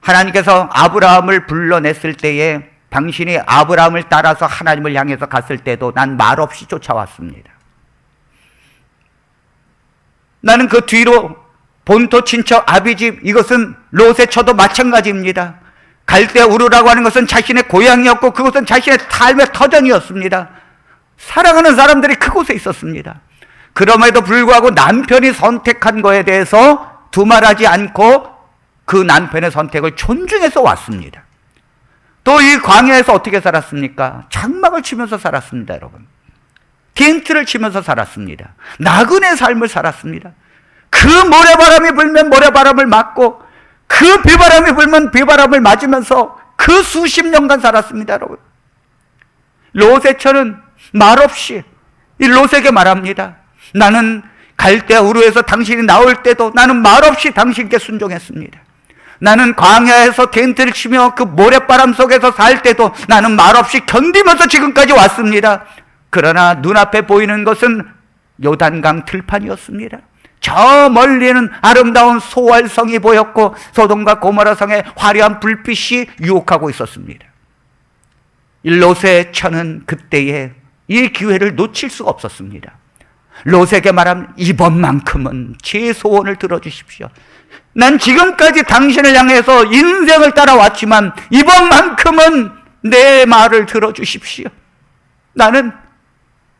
Speaker 1: 하나님께서 아브라함을 불러냈을 때에 당신이 아브라함을 따라서 하나님을 향해서 갔을 때도 난 말없이 쫓아왔습니다. 나는 그 뒤로 본토 친척 아비집, 이것은 롯의 처도 마찬가지입니다. 갈대아 우르라고 하는 것은 자신의 고향이었고 그것은 자신의 삶의 터전이었습니다. 사랑하는 사람들이 그곳에 있었습니다. 그럼에도 불구하고 남편이 선택한 거에 대해서 두말하지 않고 그 남편의 선택을 존중해서 왔습니다. 또 이 광야에서 어떻게 살았습니까? 장막을 치면서 살았습니다, 여러분. 겐트를 치면서 살았습니다. 나그네 삶을 살았습니다. 그 모래바람이 불면 모래바람을 맞고 그 비바람이 불면 비바람을 맞으면서 그 수십 년간 살았습니다, 여러분. 롯의 처는 말없이 이 롯에게 말합니다. 나는 갈대아 우르에서 당신이 나올 때도 나는 말없이 당신께 순종했습니다. 나는 광야에서 텐트를 치며 그 모래바람 속에서 살 때도 나는 말없이 견디면서 지금까지 왔습니다. 그러나 눈앞에 보이는 것은 요단강 들판이었습니다. 저 멀리에는 아름다운 소알성이 보였고 소돔과 고모라 성의 화려한 불빛이 유혹하고 있었습니다. 롯의 처는 그때에 이 기회를 놓칠 수가 없었습니다. 롯에게 말하면 이번만큼은 제 소원을 들어주십시오. 난 지금까지 당신을 향해서 인생을 따라왔지만 이번만큼은 내 말을 들어주십시오. 나는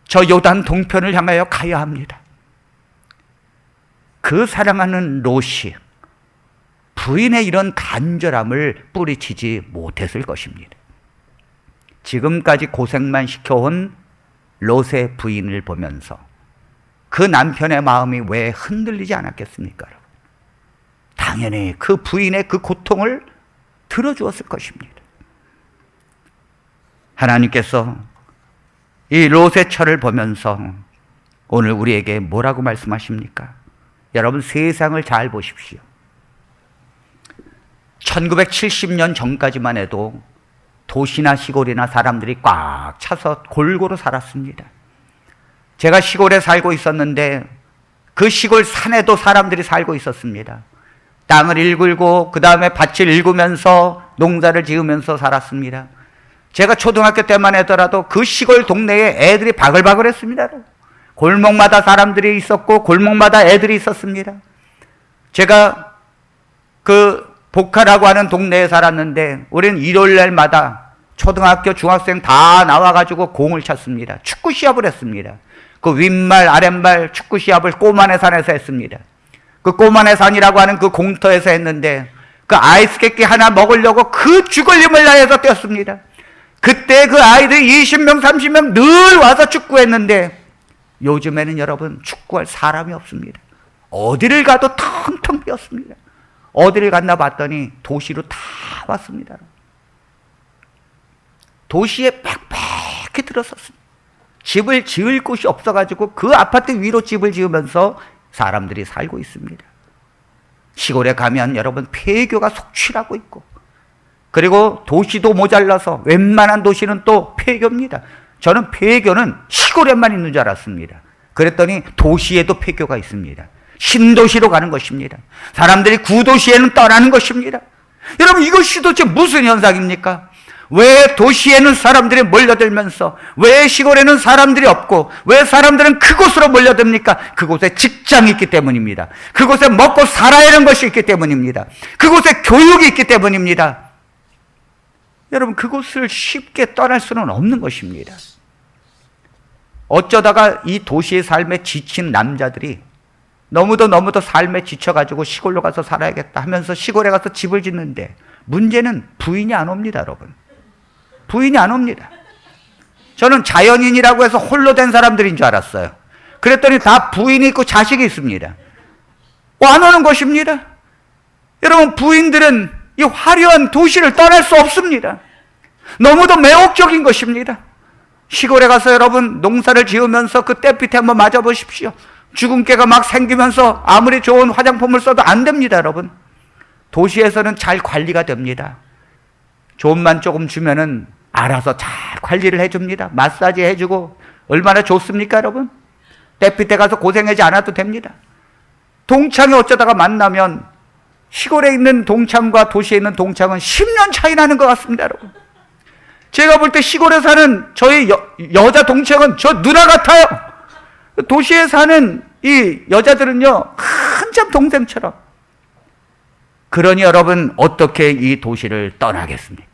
Speaker 1: 저 요단 동편을 향하여 가야 합니다. 그 사랑하는 롯이 부인의 이런 간절함을 뿌리치지 못했을 것입니다. 지금까지 고생만 시켜온 롯의 부인을 보면서 그 남편의 마음이 왜 흔들리지 않았겠습니까? 당연히 그 부인의 그 고통을 들어주었을 것입니다. 하나님께서 이 롯의 처를 보면서 오늘 우리에게 뭐라고 말씀하십니까? 여러분, 세상을 잘 보십시오. 1970년 전까지만 해도 도시나 시골이나 사람들이 꽉 차서 골고루 살았습니다. 제가 시골에 살고 있었는데 그 시골 산에도 사람들이 살고 있었습니다. 땅을 일굴고 그 다음에 밭을 일구면서 농사를 지으면서 살았습니다. 제가 초등학교 때만 하더라도 그 시골 동네에 애들이 바글바글했습니다. 골목마다 사람들이 있었고 골목마다 애들이 있었습니다. 제가 그 복화라고 하는 동네에 살았는데 우리는 일요일 날마다 초등학교 중학생 다 나와가지고 공을 찼습니다. 축구 시합을 했습니다. 그 윗말 아랫말 축구 시합을 꼬만의 산에서 했습니다. 그 꼬만의 산이라고 하는 그 공터에서 했는데 그 아이스 깨끼 하나 먹으려고 그 죽을 힘을 다해서 뛰었습니다. 그때 그 아이들이 20명 30명 늘 와서 축구했는데 요즘에는 여러분 축구할 사람이 없습니다. 어디를 가도 텅텅 비었습니다. 어디를 갔나 봤더니 도시로 다 왔습니다. 도시에 빽빽히 들어섰습니다. 집을 지을 곳이 없어가지고 그 아파트 위로 집을 지으면서 사람들이 살고 있습니다. 시골에 가면 여러분 폐교가 속출하고 있고 그리고 도시도 모자라서 웬만한 도시는 또 폐교입니다. 저는 폐교는 시골에만 있는 줄 알았습니다. 그랬더니 도시에도 폐교가 있습니다. 신도시로 가는 것입니다. 사람들이 구도시에는 떠나는 것입니다. 여러분 이것이 도대체 무슨 현상입니까? 왜 도시에는 사람들이 몰려들면서 왜 시골에는 사람들이 없고 왜 사람들은 그곳으로 몰려듭니까? 그곳에 직장이 있기 때문입니다. 그곳에 먹고 살아야 하는 것이 있기 때문입니다. 그곳에 교육이 있기 때문입니다. 여러분 그곳을 쉽게 떠날 수는 없는 것입니다. 어쩌다가 이 도시의 삶에 지친 남자들이 너무도 삶에 지쳐가지고 시골로 가서 살아야겠다 하면서 시골에 가서 집을 짓는데 문제는 부인이 안 옵니다, 여러분. 부인이 안 옵니다. 저는 자연인이라고 해서 홀로 된 사람들인 줄 알았어요. 그랬더니 다 부인이 있고 자식이 있습니다. 안 오는 것입니다. 여러분, 부인들은 이 화려한 도시를 떠날 수 없습니다. 너무도 매혹적인 것입니다. 시골에 가서 여러분 농사를 지으면서 그 땡빛에 한번 맞아보십시오. 주근깨가 막 생기면서 아무리 좋은 화장품을 써도 안 됩니다, 여러분. 도시에서는 잘 관리가 됩니다. 돈만 조금 주면은 알아서 잘 관리를 해줍니다. 마사지 해주고 얼마나 좋습니까, 여러분? 땡빛에 가서 고생하지 않아도 됩니다. 동창이 어쩌다가 만나면 시골에 있는 동창과 도시에 있는 동창은 10년 차이 나는 것 같습니다, 여러분. 제가 볼 때 시골에 사는 저희 여자 동창은 저 누나 같아요. 도시에 사는 이 여자들은요, 한참 동생처럼. 그러니 여러분, 어떻게 이 도시를 떠나겠습니까?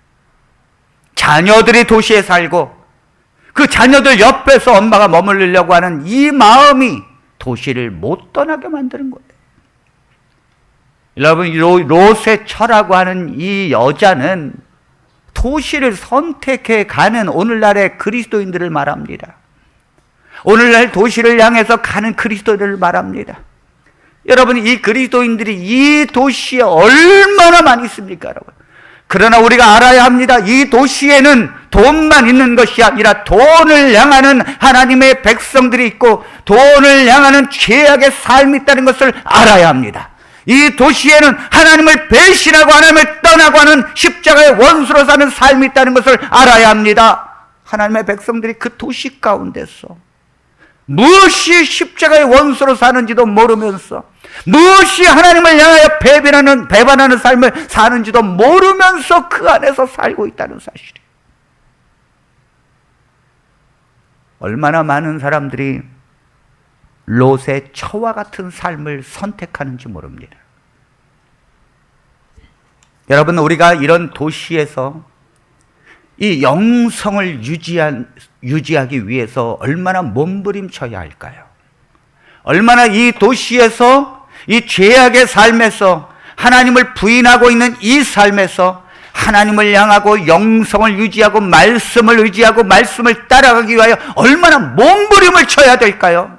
Speaker 1: 자녀들이 도시에 살고 그 자녀들 옆에서 엄마가 머무르려고 하는 이 마음이 도시를 못 떠나게 만드는 거예요. 여러분, 롯의 처라고 하는 이 여자는 도시를 선택해 가는 오늘날의 그리스도인들을 말합니다. 오늘날 도시를 향해서 가는 그리스도인들을 말합니다. 여러분, 이 그리스도인들이 이 도시에 얼마나 많이 있습니까, 여러분? 그러나 우리가 알아야 합니다. 이 도시에는 돈만 있는 것이 아니라 돈을 향하는 하나님의 백성들이 있고 돈을 향하는 죄악의 삶이 있다는 것을 알아야 합니다. 이 도시에는 하나님을 배신하고 하나님을 떠나고 하는 십자가의 원수로 사는 삶이 있다는 것을 알아야 합니다. 하나님의 백성들이 그 도시 가운데서 무엇이 십자가의 원수로 사는지도 모르면서 무엇이 하나님을 향하여 배반하는 삶을 사는지도 모르면서 그 안에서 살고 있다는 사실이에요. 얼마나 많은 사람들이 롯의 처와 같은 삶을 선택하는지 모릅니다. 여러분, 우리가 이런 도시에서 이 영성을 유지하기 위해서 얼마나 몸부림쳐야 할까요? 얼마나 이 도시에서 이 죄악의 삶에서 하나님을 부인하고 있는 이 삶에서 하나님을 향하고 영성을 유지하고 말씀을 의지하고 말씀을 따라가기 위하여 얼마나 몸부림을 쳐야 될까요?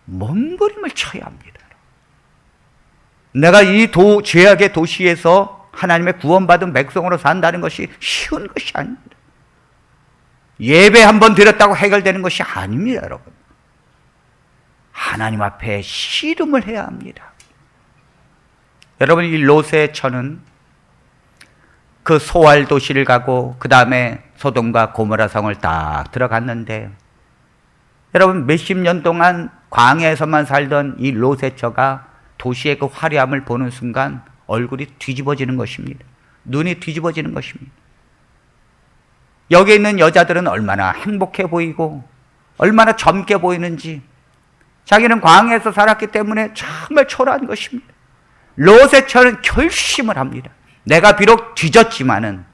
Speaker 1: 몸부림을 쳐야 합니다. 내가 이 죄악의 도시에서 하나님의 구원받은 백성으로 산다는 것이 쉬운 것이 아닙니다. 예배 한번 드렸다고 해결되는 것이 아닙니다, 여러분. 하나님 앞에 씨름을 해야 합니다. 여러분, 이 롯의 처는 그 소알 도시를 가고 그 다음에 소돔과 고모라 성을 딱 들어갔는데, 여러분, 몇십 년 동안 광야에서만 살던 이 롯의 처가 도시의 그 화려함을 보는 순간 얼굴이 뒤집어지는 것입니다. 눈이 뒤집어지는 것입니다. 여기 있는 여자들은 얼마나 행복해 보이고 얼마나 젊게 보이는지, 자기는 광야에서 살았기 때문에 정말 초라한 것입니다. 롯의 처는 결심을 합니다. 내가 비록 뒤졌지만은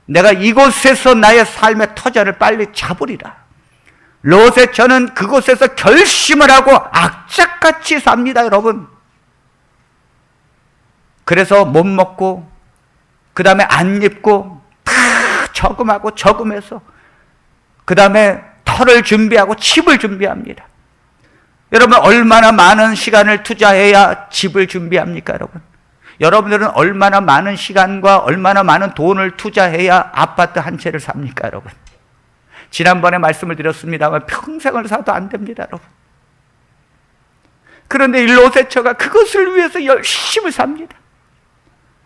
Speaker 1: 내가 이곳에서 나의 삶의 터전을 빨리 잡으리라. 롯의 처는 그곳에서 결심을 하고 악착같이 삽니다, 여러분. 그래서 못 먹고 그 다음에 안 입고 다 저금해서 그 다음에 터를 준비하고 집을 준비합니다. 여러분, 얼마나 많은 시간을 투자해야 집을 준비합니까, 여러분? 여러분들은 얼마나 많은 시간과 얼마나 많은 돈을 투자해야 아파트 한 채를 삽니까, 여러분? 지난번에 말씀을 드렸습니다만 평생을 사도 안 됩니다, 여러분. 그런데 이 롯의 처가 그것을 위해서 열심히 삽니다.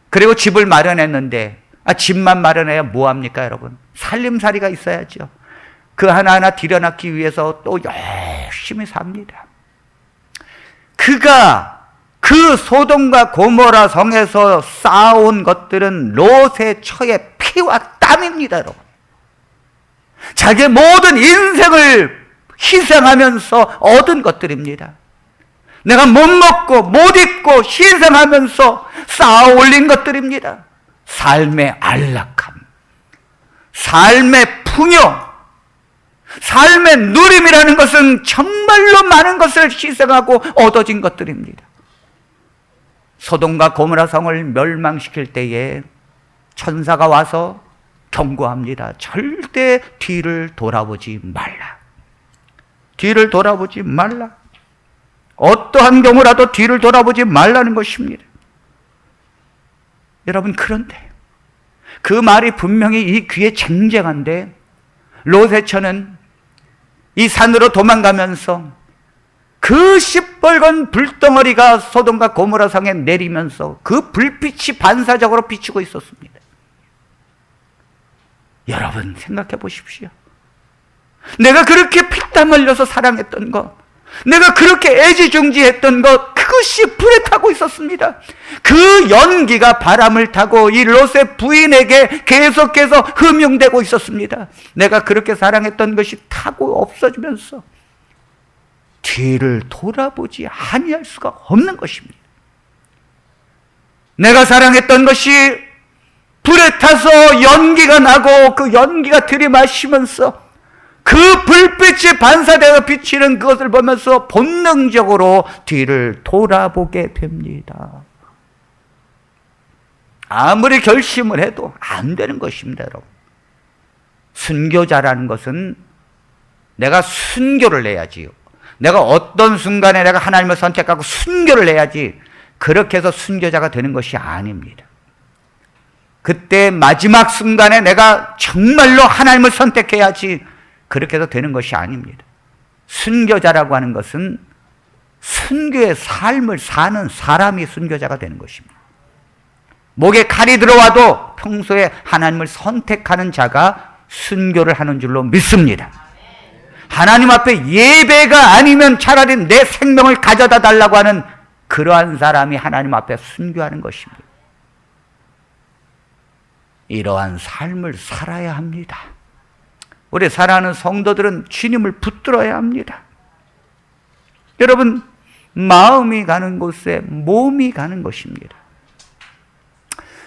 Speaker 1: 그리고 집을 마련했는데, 집만 마련해야 뭐합니까, 여러분? 살림살이가 있어야죠. 그 하나하나 들여놓기 위해서 또 열심히 삽니다. 그가 그 소돔과 고모라 성에서 쌓아온 것들은 롯의 처의 피와 땀입니다, 여러분. 자기의 모든 인생을 희생하면서 얻은 것들입니다. 내가 못 먹고 못 입고 희생하면서 쌓아 올린 것들입니다. 삶의 안락함, 삶의 풍요, 삶의 누림이라는 것은 정말로 많은 것을 희생하고 얻어진 것들입니다. 소돔과 고모라 성을 멸망시킬 때에 천사가 와서 경고합니다. 절대 뒤를 돌아보지 말라. 뒤를 돌아보지 말라. 어떠한 경우라도 뒤를 돌아보지 말라는 것입니다. 여러분, 그런데 그 말이 분명히 이 귀에 쟁쟁한데 롯의 처는 이 산으로 도망가면서 그 시뻘건 불덩어리가 소돔과 고모라 성에 내리면서 그 불빛이 반사적으로 비추고 있었습니다. 여러분, 생각해 보십시오. 내가 그렇게 피땀 흘려서 사랑했던 것, 내가 그렇게 애지중지했던 것, 그것이 불에 타고 있었습니다. 그 연기가 바람을 타고 이 롯의 부인에게 계속해서 흠용되고 있었습니다. 내가 그렇게 사랑했던 것이 타고 없어지면서 뒤를 돌아보지 아니할 수가 없는 것입니다. 내가 사랑했던 것이 불에 타서 연기가 나고 그 연기가 들이마시면서 그 불빛이 반사되어 비치는 그것을 보면서 본능적으로 뒤를 돌아보게 됩니다. 아무리 결심을 해도 안 되는 것입니다, 여러분. 순교자라는 것은 내가 순교를 내야지요. 내가 어떤 순간에 내가 하나님을 선택하고 순교를 내야지, 그렇게 해서 순교자가 되는 것이 아닙니다. 그때 마지막 순간에 내가 정말로 하나님을 선택해야지, 그렇게 해서 되는 것이 아닙니다. 순교자라고 하는 것은 순교의 삶을 사는 사람이 순교자가 되는 것입니다. 목에 칼이 들어와도 평소에 하나님을 선택하는 자가 순교를 하는 줄로 믿습니다. 하나님 앞에 예배가 아니면 차라리 내 생명을 가져다 달라고 하는 그러한 사람이 하나님 앞에 순교하는 것입니다. 이러한 삶을 살아야 합니다. 우리 사랑하는 성도들은 주님을 붙들어야 합니다. 여러분, 마음이 가는 곳에 몸이 가는 것입니다.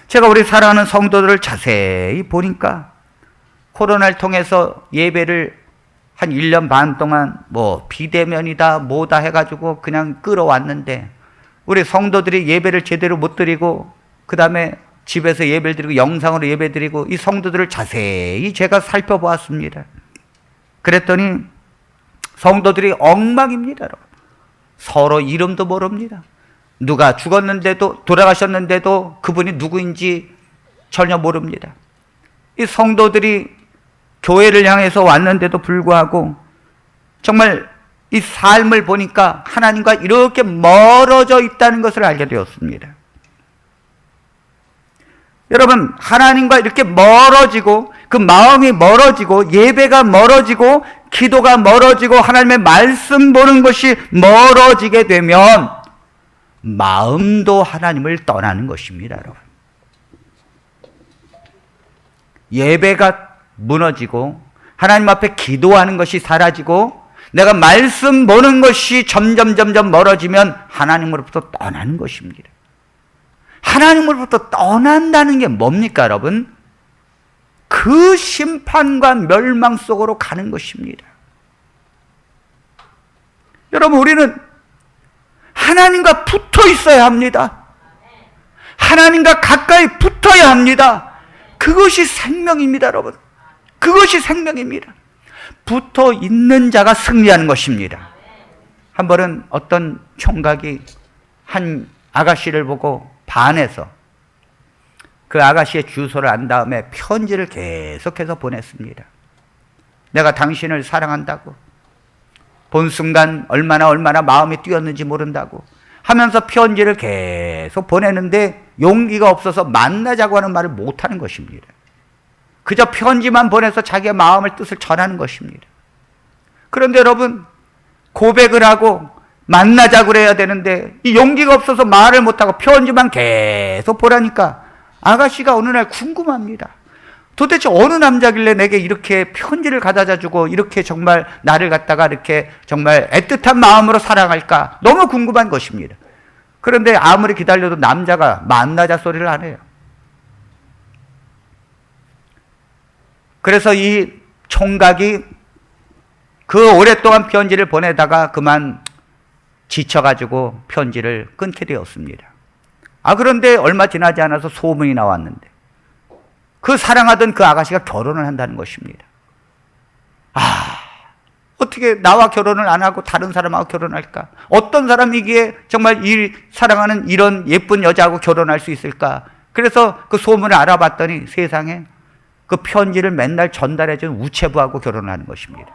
Speaker 1: 제가 우리 사랑하는 성도들을 자세히 보니까 코로나를 통해서 예배를 한 1년 반 동안 비대면이다 뭐다 해가지고 그냥 끌어왔는데, 우리 성도들이 예배를 제대로 못 드리고 그 다음에 집에서 예배를 드리고 영상으로 예배 드리고 이 성도들을 자세히 제가 살펴보았습니다. 그랬더니 성도들이 엉망입니다, 여러분. 서로 이름도 모릅니다. 누가 죽었는데도, 돌아가셨는데도 그분이 누구인지 전혀 모릅니다. 이 성도들이 교회를 향해서 왔는데도 불구하고 정말 이 삶을 보니까 하나님과 이렇게 멀어져 있다는 것을 알게 되었습니다. 여러분, 하나님과 이렇게 멀어지고 그 마음이 멀어지고 예배가 멀어지고 기도가 멀어지고 하나님의 말씀 보는 것이 멀어지게 되면 마음도 하나님을 떠나는 것입니다, 여러분. 예배가 무너지고 하나님 앞에 기도하는 것이 사라지고 내가 말씀 보는 것이 점점 멀어지면 하나님으로부터 떠나는 것입니다. 하나님으로부터 떠난다는 게 뭡니까, 여러분? 그 심판과 멸망 속으로 가는 것입니다. 여러분, 우리는 하나님과 붙어 있어야 합니다. 하나님과 가까이 붙어야 합니다. 그것이 생명입니다, 여러분. 그것이 생명입니다. 붙어 있는 자가 승리하는 것입니다. 한 번은 어떤 총각이 한 아가씨를 보고 반해서 그 아가씨의 주소를 안 다음에 편지를 계속해서 보냈습니다. 내가 당신을 사랑한다고, 본 순간 얼마나 마음이 뛰었는지 모른다고 하면서 편지를 계속 보내는데 용기가 없어서 만나자고 하는 말을 못하는 것입니다. 그저 편지만 보내서 자기의 마음을 뜻을 전하는 것입니다. 그런데 여러분, 고백을 하고 만나자고 그래야 되는데 이 용기가 없어서 말을 못하고 편지만 계속 보라니까 아가씨가 어느 날 궁금합니다. 도대체 어느 남자길래 내게 이렇게 편지를 갖다가 주고 이렇게 정말 나를 갖다가 이렇게 정말 애틋한 마음으로 사랑할까? 너무 궁금한 것입니다. 그런데 아무리 기다려도 남자가 만나자 소리를 안 해요. 그래서 이 총각이 그 오랫동안 편지를 보내다가 그만 지쳐가지고 편지를 끊게 되었습니다. 그런데 얼마 지나지 않아서 소문이 나왔는데 그 사랑하던 그 아가씨가 결혼을 한다는 것입니다. 어떻게 나와 결혼을 안 하고 다른 사람하고 결혼할까? 어떤 사람이기에 정말 이 사랑하는 이런 예쁜 여자하고 결혼할 수 있을까? 그래서 그 소문을 알아봤더니 세상에 그 편지를 맨날 전달해준 우체부하고 결혼을 하는 것입니다.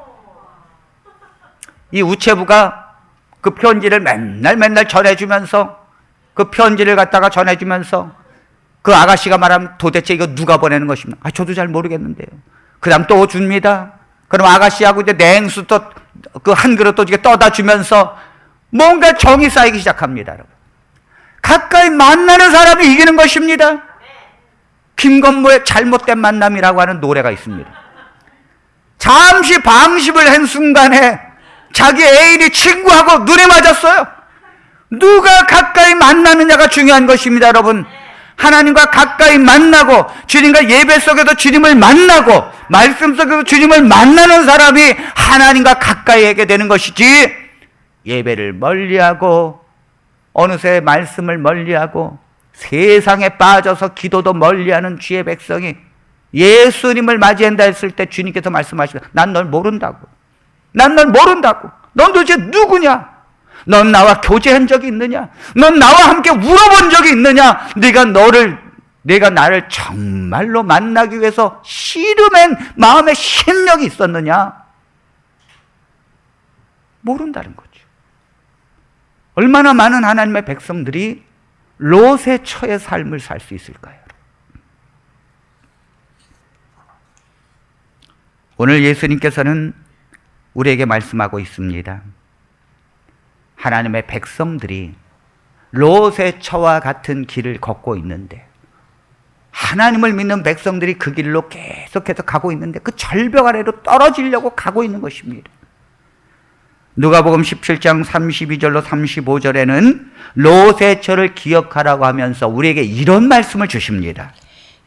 Speaker 1: 이 우체부가 그 편지를 맨날 전해주면서 그 편지를 갖다가 전해주면서 그 아가씨가 말하면 도대체 이거 누가 보내는 것입니까? 저도 잘 모르겠는데요. 그 다음 또 줍니다. 그럼 아가씨하고 이제 냉수 또 그 한 그릇 또 떠다 주면서 뭔가 정이 쌓이기 시작합니다. 여러분. 가까이 만나는 사람이 이기는 것입니다. 김건모의 잘못된 만남이라고 하는 노래가 있습니다. 잠시 방심을 한 순간에 자기 애인이 친구하고 눈에 맞았어요. 누가 가까이 만나느냐가 중요한 것입니다, 여러분. 하나님과 가까이 만나고 주님과 예배 속에도 주님을 만나고 말씀 속에도 주님을 만나는 사람이 하나님과 가까이 하게 되는 것이지, 예배를 멀리하고 어느새 말씀을 멀리하고 세상에 빠져서 기도도 멀리하는 주의 백성이 예수님을 맞이한다 했을 때 주님께서 말씀하시면 난 널 모른다고. 난 널 모른다고. 넌 도대체 누구냐? 넌 나와 교제한 적이 있느냐? 넌 나와 함께 울어본 적이 있느냐? 내가 나를 정말로 만나기 위해서 씨름한 마음의 심령이 있었느냐? 모른다는 거죠. 얼마나 많은 하나님의 백성들이 롯의 처의 삶을 살 수 있을까요? 오늘 예수님께서는 우리에게 말씀하고 있습니다. 하나님의 백성들이 롯의 처와 같은 길을 걷고 있는데, 하나님을 믿는 백성들이 그 길로 계속해서 가고 있는데 그 절벽 아래로 떨어지려고 가고 있는 것입니다. 누가복음 17장 32절로 35절에는 롯의 처를 기억하라고 하면서 우리에게 이런 말씀을 주십니다.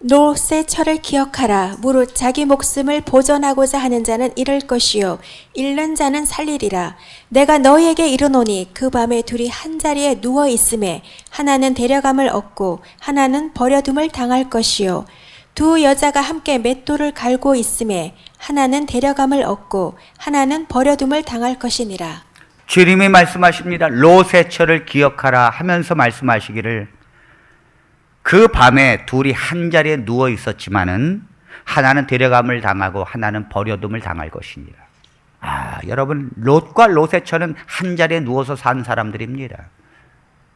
Speaker 2: 롯의 처를 기억하라. 무릇 자기 목숨을 보존하고자 하는 자는 잃을 것이요 잃는 자는 살리리라. 내가 너희에게 이르노니 그 밤에 둘이 한자리에 누워 있음에 하나는 데려감을 얻고 하나는 버려둠을 당할 것이요 두 여자가 함께 맷돌을 갈고 있음에 하나는 데려감을 얻고 하나는 버려둠을 당할 것이니라.
Speaker 1: 주님이 말씀하십니다. 롯의 처를 기억하라 하면서 말씀하시기를, 그 밤에 둘이 한자리에 누워 있었지만은 하나는 데려감을 당하고 하나는 버려둠을 당할 것이니라. 여러분, 롯과 롯의 처는 한자리에 누워서 산 사람들입니다.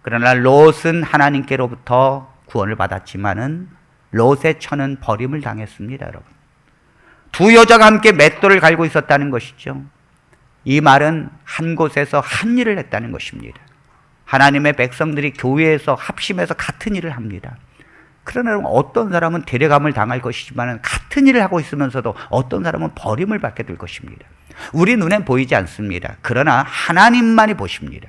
Speaker 1: 그러나 롯은 하나님께로부터 구원을 받았지만은 롯의 처는 버림을 당했습니다, 여러분. 두 여자가 함께 맷돌을 갈고 있었다는 것이죠. 이 말은 한 곳에서 한 일을 했다는 것입니다. 하나님의 백성들이 교회에서 합심해서 같은 일을 합니다. 그러나 어떤 사람은 데려감을 당할 것이지만 같은 일을 하고 있으면서도 어떤 사람은 버림을 받게 될 것입니다. 우리 눈엔 보이지 않습니다. 그러나 하나님만이 보십니다.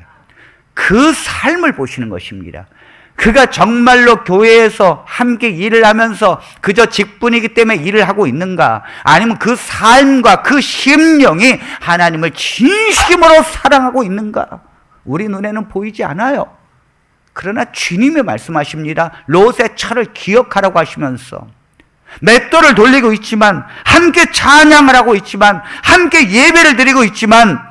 Speaker 1: 그 삶을 보시는 것입니다. 그가 정말로 교회에서 함께 일을 하면서 그저 직분이기 때문에 일을 하고 있는가, 아니면 그 삶과 그 심령이 하나님을 진심으로 사랑하고 있는가, 우리 눈에는 보이지 않아요. 그러나 주님이 말씀하십니다. 롯의 처를 기억하라고 하시면서 맷돌을 돌리고 있지만, 함께 찬양을 하고 있지만, 함께 예배를 드리고 있지만,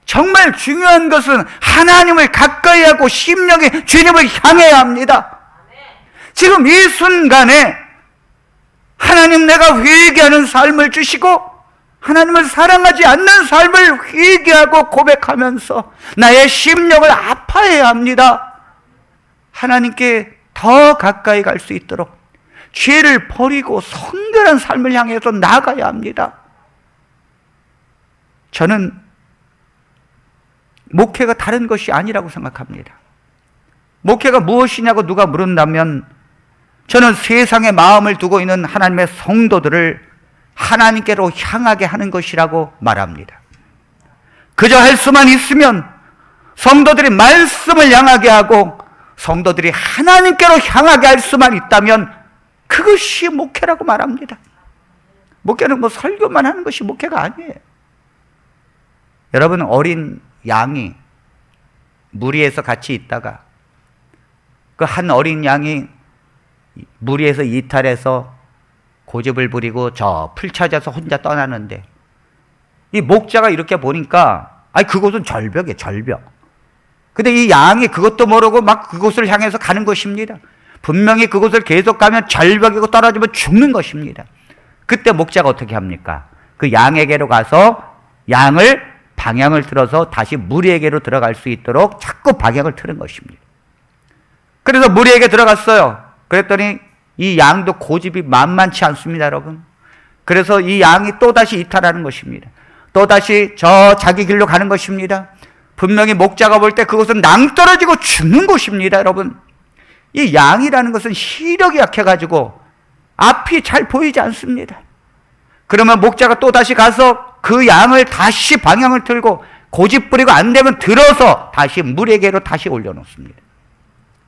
Speaker 1: 정말 중요한 것은 하나님을 가까이 하고 심령이 주님을 향해야 합니다. 지금 이 순간에 하나님, 내가 회개하는 삶을 주시고 하나님을 사랑하지 않는 삶을 회개하고 고백하면서 나의 심령을 아파해야 합니다. 하나님께 더 가까이 갈 수 있도록 죄를 버리고 성결한 삶을 향해서 나아가야 합니다. 저는 목회가 다른 것이 아니라고 생각합니다. 목회가 무엇이냐고 누가 물은다면 저는 세상에 마음을 두고 있는 하나님의 성도들을 하나님께로 향하게 하는 것이라고 말합니다. 그저 할 수만 있으면 성도들이 말씀을 향하게 하고 성도들이 하나님께로 향하게 할 수만 있다면 그것이 목회라고 말합니다. 목회는 뭐 설교만 하는 것이 목회가 아니에요. 여러분, 어린 양이 무리에서 같이 있다가 그 한 어린 양이 무리에서 이탈해서 고집을 부리고 저 풀 찾아서 혼자 떠나는데 이 목자가 이렇게 보니까 그곳은 절벽이에요, 절벽. 근데 이 양이 그것도 모르고 막 그곳을 향해서 가는 것입니다. 분명히 그곳을 계속 가면 절벽이고 떨어지면 죽는 것입니다. 그때 목자가 어떻게 합니까? 그 양에게로 가서 양을 방향을 틀어서 다시 무리에게로 들어갈 수 있도록 자꾸 방향을 틀은 것입니다. 그래서 무리에게 들어갔어요. 그랬더니 이 양도 고집이 만만치 않습니다, 여러분. 그래서 이 양이 또다시 이탈하는 것입니다. 또다시 저 자기 길로 가는 것입니다. 분명히 목자가 볼 때 그것은 낭떠러지고 죽는 곳입니다, 여러분. 이 양이라는 것은 시력이 약해가지고 앞이 잘 보이지 않습니다. 그러면 목자가 또다시 가서 그 양을 다시 방향을 틀고 고집 부리고 안 되면 들어서 다시 물에게로 다시 올려놓습니다.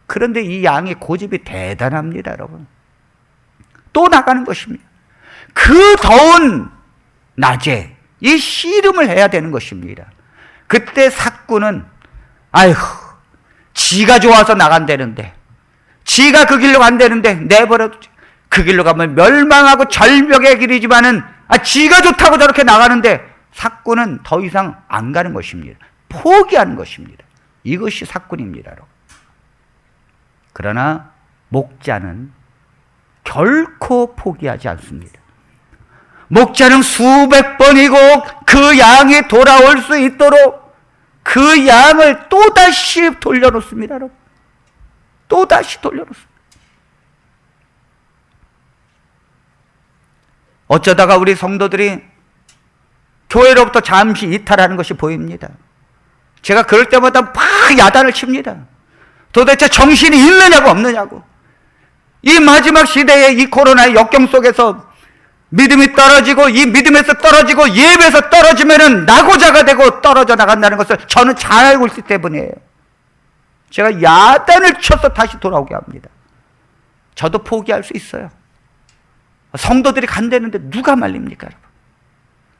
Speaker 1: 그런데 이 양의 고집이 대단합니다, 여러분. 또 나가는 것입니다. 그 더운 낮에 이 씨름을 해야 되는 것입니다. 그때 삭구는 지가 좋아서 나간다는데, 지가 그 길로 간다는데 내버려두지. 그 길로 가면 멸망하고 절벽의 길이지만은 지가 좋다고 저렇게 나가는데 삭구는 더 이상 안 가는 것입니다. 포기하는 것입니다. 이것이 삭군입니다, 여러분. 그러나 목자는 결코 포기하지 않습니다. 목자는 수백 번이고 그 양이 돌아올 수 있도록 그 양을 또다시 돌려놓습니다, 여러분. 또다시 돌려놓습니다. 어쩌다가 우리 성도들이 교회로부터 잠시 이탈하는 것이 보입니다. 제가 그럴 때마다 막 야단을 칩니다. 도대체 정신이 있느냐고 없느냐고. 이 마지막 시대의 이 코로나의 역경 속에서 믿음이 떨어지고 이 믿음에서 떨어지고 예배에서 떨어지면은 낙오자가 되고 떨어져 나간다는 것을 저는 잘 알고 있기 때문이에요. 제가 야단을 쳐서 다시 돌아오게 합니다. 저도 포기할 수 있어요. 성도들이 간다는데 누가 말립니까, 여러분?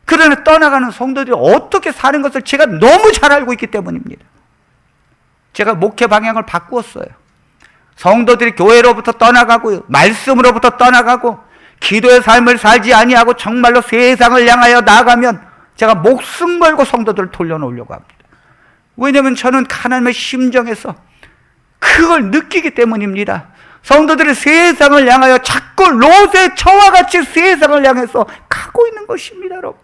Speaker 1: 그러나 떠나가는 성도들이 어떻게 사는 것을 제가 너무 잘 알고 있기 때문입니다. 제가 목회 방향을 바꾸었어요. 성도들이 교회로부터 떠나가고 말씀으로부터 떠나가고 기도의 삶을 살지 아니하고 정말로 세상을 향하여 나아가면 제가 목숨 걸고 성도들을 돌려놓으려고 합니다. 왜냐하면 저는 하나님의 심정에서 그걸 느끼기 때문입니다. 성도들이 세상을 향하여 자꾸 롯의 처와 같이 세상을 향해서 가고 있는 것입니다, 여러분.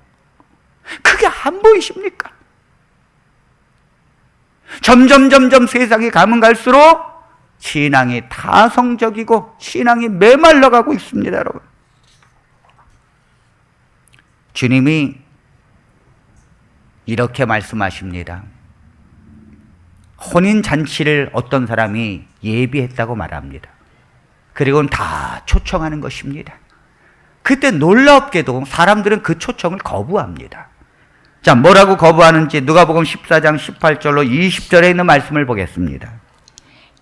Speaker 1: 그게 안 보이십니까? 점점 세상이 가면 갈수록 신앙이 타성적이고 신앙이 메말라 가고 있습니다, 여러분. 주님이 이렇게 말씀하십니다. 혼인잔치를 어떤 사람이 예비했다고 말합니다. 그리고는 다 초청하는 것입니다. 그때 놀랍게도 사람들은 그 초청을 거부합니다. 자, 뭐라고 거부하는지 누가복음 14장 18절로 20절에 있는 말씀을 보겠습니다.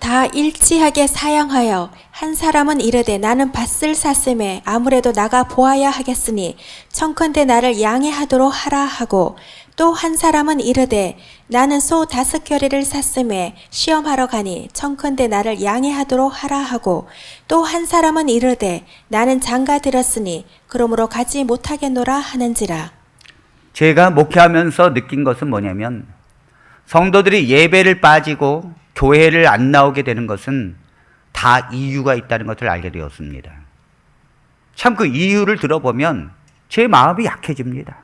Speaker 2: 다 일치하게 사양하여 한 사람은 이르되 나는 밭을 샀음에 아무래도 나가 보아야 하겠으니 청컨대 나를 양해하도록 하라 하고, 또 한 사람은 이르되 나는 소 5겨레를 샀음에 시험하러 가니 청컨대 나를 양해하도록 하라 하고, 또 한 사람은 이르되 나는 장가 들었으니 그러므로 가지 못하겠노라 하는지라.
Speaker 1: 제가 목회하면서 느낀 것은 뭐냐면, 성도들이 예배를 빠지고 교회를 안 나오게 되는 것은 다 이유가 있다는 것을 알게 되었습니다. 참 그 이유를 들어보면 제 마음이 약해집니다.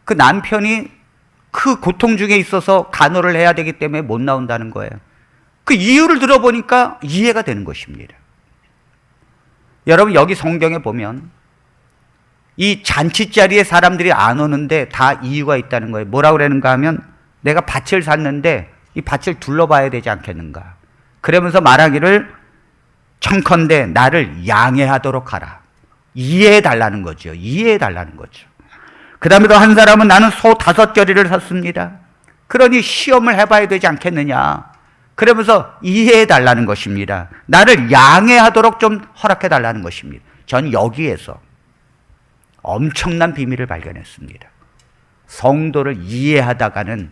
Speaker 1: 그 남편이 그 고통 중에 있어서 간호를 해야 되기 때문에 못 나온다는 거예요. 그 이유를 들어보니까 이해가 되는 것입니다. 여러분, 여기 성경에 보면 이 잔치 자리에 사람들이 안 오는데 다 이유가 있다는 거예요. 뭐라고 그러는가 하면, 내가 밭을 샀는데 이 밭을 둘러봐야 되지 않겠는가. 그러면서 말하기를 청컨대 나를 양해하도록 하라. 이해해달라는 거죠. 이해해달라는 거죠. 그 다음에 또 한 사람은 나는 소 5겨레를 샀습니다. 그러니 시험을 해봐야 되지 않겠느냐. 그러면서 이해해달라는 것입니다. 나를 양해하도록 좀 허락해달라는 것입니다. 전 여기에서 엄청난 비밀을 발견했습니다. 성도를 이해하다가는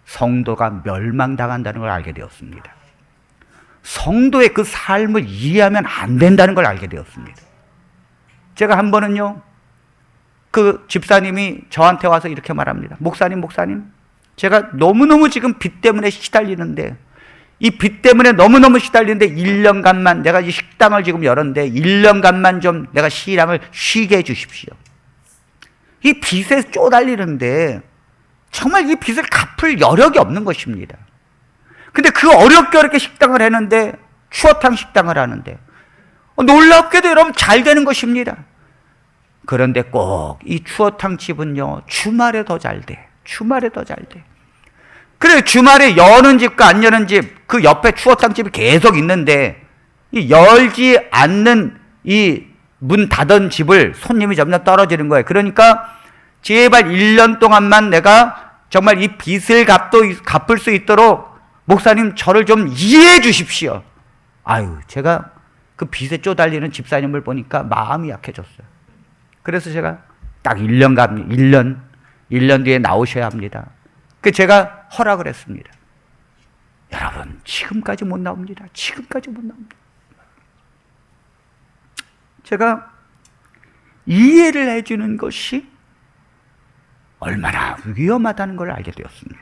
Speaker 1: 성도가 멸망당한다는 걸 알게 되었습니다. 성도의 그 삶을 이해하면 안 된다는 걸 알게 되었습니다. 제가 한 번은요, 그 집사님이 저한테 와서 이렇게 말합니다. 목사님, 제가 너무너무 지금 빚 때문에 시달리는데, 이 빚 때문에 너무너무 시달리는데 1년간만 내가 이 식당을 지금 열었는데 1년간만 좀 내가 신앙을 쉬게 해 주십시오. 이 빚에 쪼달리는데 정말 이 빚을 갚을 여력이 없는 것입니다. 근데 그 어렵게 식당을 했는데, 추어탕 식당을 하는데 놀랍게도 여러분 잘 되는 것입니다. 그런데 꼭 이 추어탕 집은요, 주말에 더 잘 돼. 주말에 더 잘 돼. 그래, 주말에 여는 집과 안 여는 집, 그 옆에 추어탕 집이 계속 있는데, 이 열지 않는 이 문 닫은 집을 손님이 점점 떨어지는 거예요. 그러니까 제발 1년 동안만 내가 정말 이 빚을 갚을 수 있도록 목사님 저를 좀 이해해 주십시오. 아유, 제가 그 빚에 쪼달리는 집사님을 보니까 마음이 약해졌어요. 그래서 제가 딱 1년 뒤에 나오셔야 합니다. 그 제가 허락을 했습니다. 여러분, 지금까지 못 나옵니다. 지금까지 못 나옵니다. 제가 이해를 해주는 것이 얼마나 위험하다는 걸 알게 되었습니다.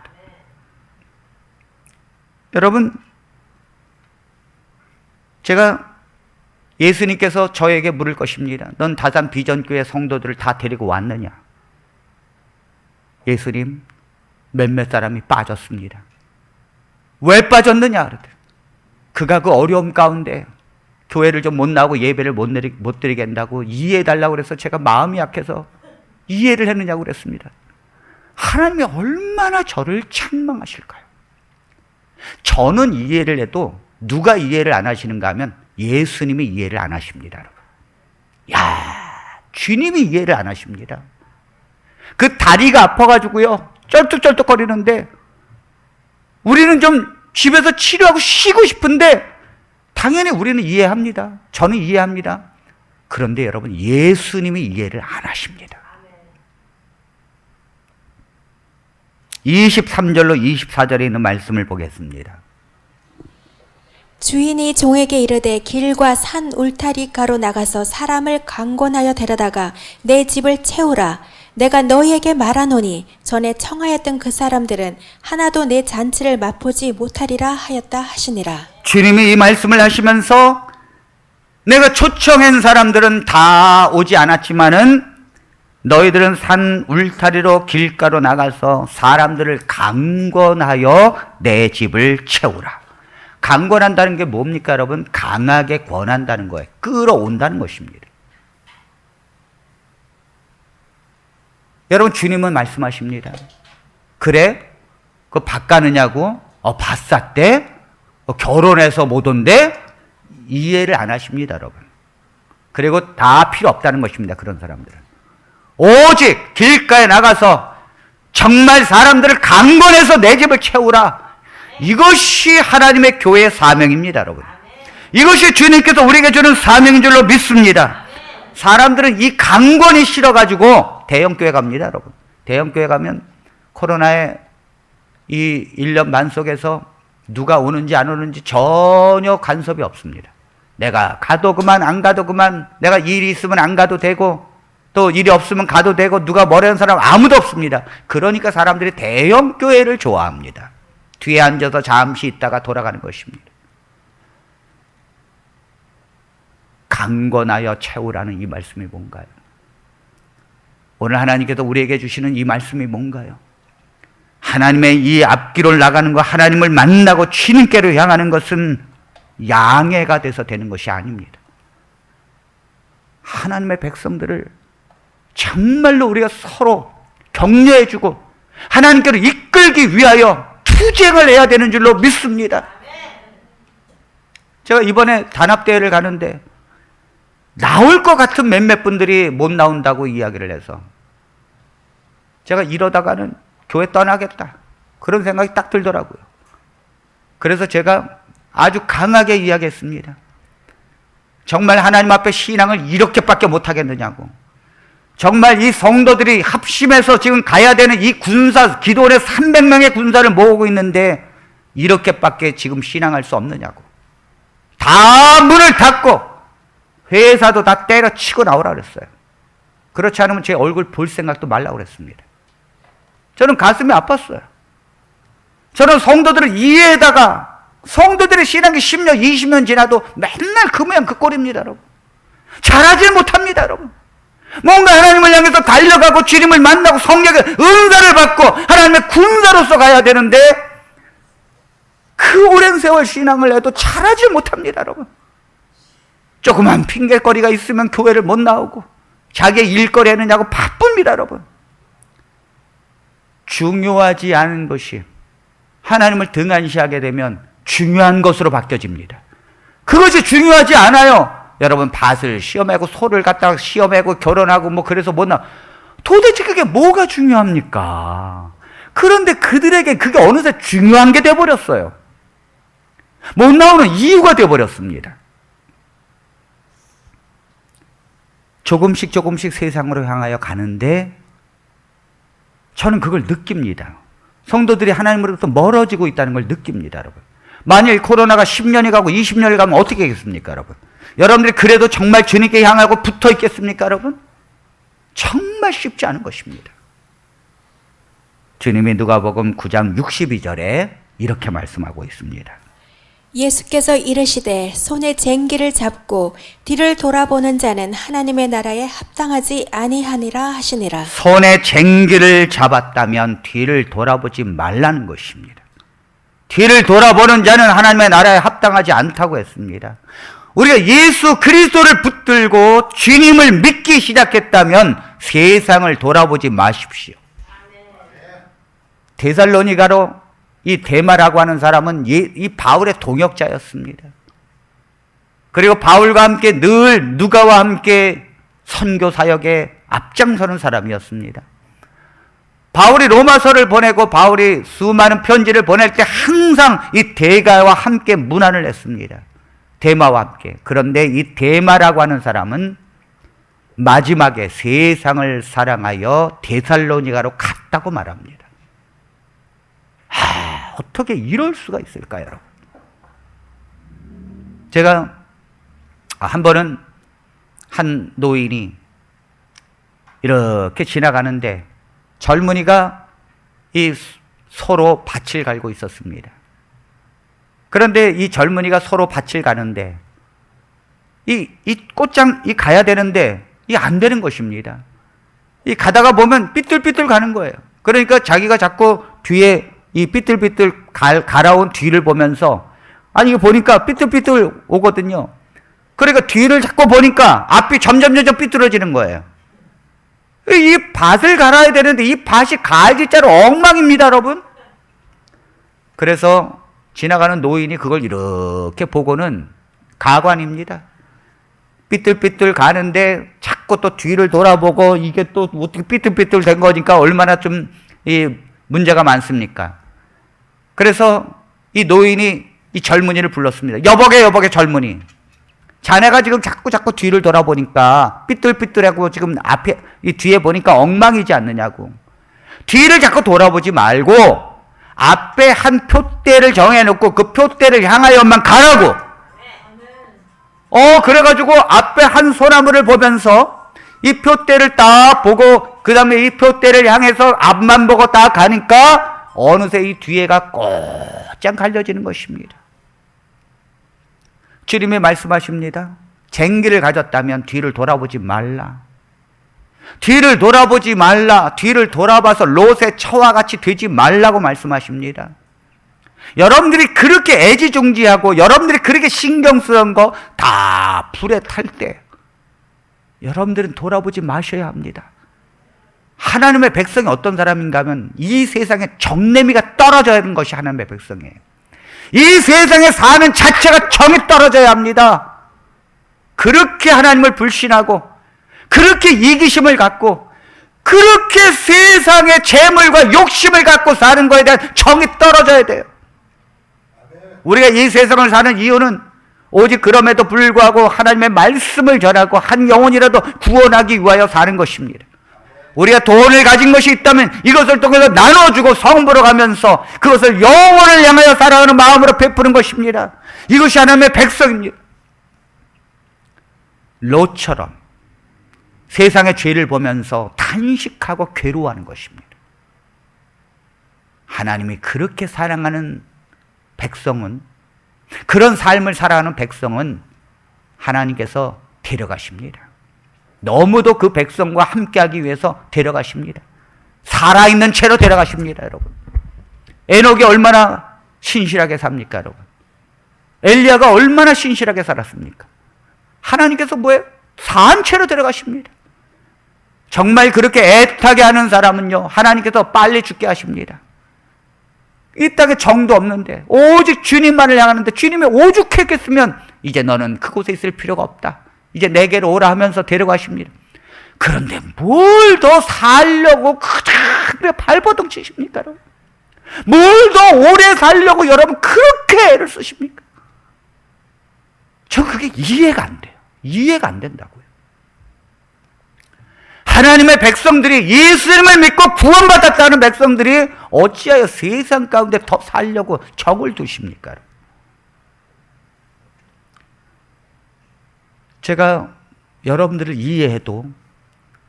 Speaker 1: 여러분, 제가 예수님께서 저에게 물을 것입니다. 넌 다산 비전교회 성도들을 다 데리고 왔느냐? 예수님, 몇몇 사람이 빠졌습니다. 왜 빠졌느냐? 그러더라고요. 그가 그 어려움 가운데 교회를 좀 못 나오고 예배를 못 드리게 한다고 이해해달라고 그래서 제가 마음이 약해서 이해를 했느냐고 그랬습니다. 하나님이 얼마나 저를 책망하실까요? 저는 이해를 해도 누가 이해를 안 하시는가 하면 예수님이 이해를 안 하십니다. 여러분. 야, 주님이 이해를 안 하십니다. 그 다리가 아파가지고요, 쩔뚝쩔뚝거리는데 우리는 좀 집에서 치료하고 쉬고 싶은데 당연히 우리는 이해합니다. 저는 이해합니다. 그런데 여러분, 예수님이 이해를 안 하십니다. 23절로 24절에 있는 말씀을 보겠습니다.
Speaker 2: 주인이 종에게 이르되 길과 산 울타리가로 나가서 사람을 강권하여 데려다가 내 집을 채우라. 내가 너희에게 말하노니 전에 청하였던 그 사람들은 하나도 내 잔치를 맛보지 못하리라 하였다 하시니라.
Speaker 1: 주님이 이 말씀을 하시면서 내가 초청한 사람들은 다 오지 않았지만은 너희들은 산 울타리로 길가로 나가서 사람들을 강권하여 내 집을 채우라. 강권한다는 게 뭡니까, 여러분? 강하게 권한다는 거예요. 끌어온다는 것입니다. 여러분, 주님은 말씀하십니다. 그래? 그거 밥 가느냐고? 밥 쌌대? 결혼해서 못 온대? 이해를 안 하십니다, 여러분. 그리고 다 필요 없다는 것입니다, 그런 사람들은. 오직 길가에 나가서 정말 사람들을 강권해서 내 집을 채우라. 이것이 하나님의 교회의 사명입니다, 여러분. 이것이 주님께서 우리에게 주는 사명인 줄로 믿습니다. 사람들은 이 강권이 싫어가지고 대형교회 갑니다, 여러분. 대형교회 가면 코로나의 이 1년 반 속에서 누가 오는지 안 오는지 전혀 간섭이 없습니다. 내가 가도 그만, 안 가도 그만, 내가 일이 있으면 안 가도 되고, 또 일이 없으면 가도 되고, 누가 뭐라는 사람 아무도 없습니다. 그러니까 사람들이 대형교회를 좋아합니다. 뒤에 앉아서 잠시 있다가 돌아가는 것입니다. 강권하여 채우라는 이 말씀이 뭔가요? 오늘 하나님께서 우리에게 주시는 이 말씀이 뭔가요? 하나님의 이 앞길을 나가는 것, 하나님을 만나고 주님께로 향하는 것은 양해가 돼서 되는 것이 아닙니다. 하나님의 백성들을 정말로 우리가 서로 격려해주고 하나님께로 이끌기 위하여 투쟁을 해야 되는 줄로 믿습니다. 제가 이번에 단합대회를 가는데 나올 것 같은 몇몇 분들이 못 나온다고 이야기를 해서 제가 이러다가는 교회 떠나겠다, 그런 생각이 딱 들더라고요. 그래서 제가 아주 강하게 이야기했습니다. 정말 하나님 앞에 신앙을 이렇게밖에 못하겠느냐고. 정말 이 성도들이 합심해서 지금 가야 되는 이 군사, 기도원에 300명의 군사를 모으고 있는데 이렇게밖에 지금 신앙할 수 없느냐고. 다 문을 닫고 회사도 다 때려치고 나오라 그랬어요. 그렇지 않으면 제 얼굴 볼 생각도 말라고 그랬습니다. 저는 가슴이 아팠어요. 저는 성도들을 이해에다가 성도들의 신앙이 10년, 20년 지나도 맨날 그 모양 그 꼴입니다, 여러분. 잘하지 못합니다, 여러분. 뭔가 하나님을 향해서 달려가고 주님을 만나고 성령의 은사를 받고 하나님의 군사로서 가야 되는데 그 오랜 세월 신앙을 해도 잘하지 못합니다, 여러분. 조그만 핑계거리가 있으면 교회를 못 나오고 자기의 일거리 하느냐고 바쁩니다, 여러분. 중요하지 않은 것이 하나님을 등한시하게 되면 중요한 것으로 바뀌어집니다. 그것이 중요하지 않아요. 여러분, 밭을 시험하고 소를 갖다가 시험하고 결혼하고 뭐 그래서 못 나. 도대체 그게 뭐가 중요합니까? 그런데 그들에게 그게 어느새 중요한 게 돼버렸어요. 못 나오는 이유가 돼버렸습니다. 조금씩 조금씩 세상으로 향하여 가는데 저는 그걸 느낍니다. 성도들이 하나님으로부터 멀어지고 있다는 걸 느낍니다, 여러분. 만일 코로나가 10년이 가고 20년이 가면 어떻게 하겠습니까, 여러분? 여러분들이 그래도 정말 주님께 향하고 붙어 있겠습니까, 여러분? 정말 쉽지 않은 것입니다. 주님이 누가복음 9장 62절에 이렇게 말씀하고 있습니다.
Speaker 2: 예수께서 이르시되 손에 쟁기를 잡고 뒤를 돌아보는 자는 하나님의 나라에 합당하지 아니하니라 하시니라.
Speaker 1: 손에 쟁기를 잡았다면 뒤를 돌아보지 말라는 것입니다. 뒤를 돌아보는 자는 하나님의 나라에 합당하지 않다고 했습니다. 우리가 예수 그리스도를 붙들고 주님을 믿기 시작했다면 세상을 돌아보지 마십시오. 데살로니가로 이 데마라고 하는 사람은 이 바울의 동역자였습니다. 그리고 바울과 함께 늘 누가와 함께 선교 사역에 앞장서는 사람이었습니다. 바울이 로마서를 보내고 바울이 수많은 편지를 보낼 때 항상 이 데가와 함께 문안을 했습니다. 데마와 함께. 그런데 이 데마라고 하는 사람은 마지막에 세상을 사랑하여 데살로니가로 갔다고 말합니다. 어떻게 이럴 수가 있을까요, 여러분? 제가 한 번은 한 노인이 이렇게 지나가는데 젊은이가 이 소로 밭을 갈고 있었습니다. 그런데 이 젊은이가 소로 밭을 가는데 이 꽃장 가야 되는데 이 안 되는 것입니다. 이 가다가 보면 삐뚤삐뚤 가는 거예요. 그러니까 자기가 자꾸 뒤에 이 삐뚤삐뚤 갈아온 뒤를 보면서 아니 이거 보니까 삐뚤삐뚤 오거든요. 그러니까 뒤를 자꾸 보니까 앞이 점점 삐뚤어지는 거예요. 이 밭을 갈아야 되는데 이 밭이 가지자로 엉망입니다, 여러분. 그래서 지나가는 노인이 그걸 이렇게 보고는 가관입니다. 삐뚤삐뚤 가는데 자꾸 또 뒤를 돌아보고 이게 또 어떻게 삐뚤삐뚤 된 거니까 얼마나 좀 이 문제가 많습니까? 그래서 이 노인이 이 젊은이를 불렀습니다. 여보게 젊은이. 자네가 지금 자꾸 뒤를 돌아보니까 삐뚤삐뚤하고 지금 앞에 이 뒤에 보니까 엉망이지 않느냐고. 뒤를 자꾸 돌아보지 말고 앞에 한 표대를 정해놓고 그 표대를 향하여만 가라고. 그래가지고 앞에 한 소나무를 보면서 이 표대를 딱 보고 그 다음에 이 표대를 향해서 앞만 보고 딱 가니까 어느새 이 뒤에가 곧장 갈려지는 것입니다. 주님이 말씀하십니다. 쟁기를 가졌다면 뒤를 돌아보지 말라. 뒤를 돌아보지 말라. 뒤를 돌아봐서 롯의 처와 같이 되지 말라고 말씀하십니다. 여러분들이 그렇게 애지중지하고 여러분들이 그렇게 신경 쓰는 거 다 불에 탈 때 여러분들은 돌아보지 마셔야 합니다. 하나님의 백성이 어떤 사람인가 하면 이 세상에 정내미가 떨어져야 하는 것이 하나님의 백성이에요. 이 세상에 사는 자체가 정이 떨어져야 합니다. 그렇게 하나님을 불신하고 그렇게 이기심을 갖고 그렇게 세상의 재물과 욕심을 갖고 사는 것에 대한 정이 떨어져야 돼요. 우리가 이 세상을 사는 이유는 오직 그럼에도 불구하고 하나님의 말씀을 전하고 한 영혼이라도 구원하기 위하여 사는 것입니다. 우리가 돈을 가진 것이 있다면 이것을 통해서 나눠주고 성부로 가면서 그것을 영혼을 향하여 살아가는 마음으로 베푸는 것입니다. 이것이 하나님의 백성입니다. 롯처럼 세상의 죄를 보면서 탄식하고 괴로워하는 것입니다. 하나님이 그렇게 사랑하는 백성은, 그런 삶을 살아가는 백성은 하나님께서 데려가십니다. 너무도 그 백성과 함께하기 위해서 데려가십니다. 살아있는 채로 데려가십니다, 여러분. 에녹이 얼마나 신실하게 삽니까, 여러분? 엘리야가 얼마나 신실하게 살았습니까? 하나님께서 뭐예요? 산 채로 데려가십니다. 정말 그렇게 애타게 하는 사람은요, 하나님께서 빨리 죽게 하십니다. 이 땅에 정도 없는데 오직 주님만을 향하는데 주님이 오죽했겠으면 이제 너는 그곳에 있을 필요가 없다, 이제 내게로 오라 하면서 데려가십니다. 그런데 뭘 더 살려고 그렇게 발버둥 치십니까, 여러분? 뭘 더 오래 살려고 여러분 그렇게 애를 쓰십니까? 저 그게 이해가 안 돼요. 이해가 안 된다고요. 하나님의 백성들이, 예수님을 믿고 구원받았다는 백성들이 어찌하여 세상 가운데 더 살려고 적을 두십니까? 제가 여러분들을 이해해도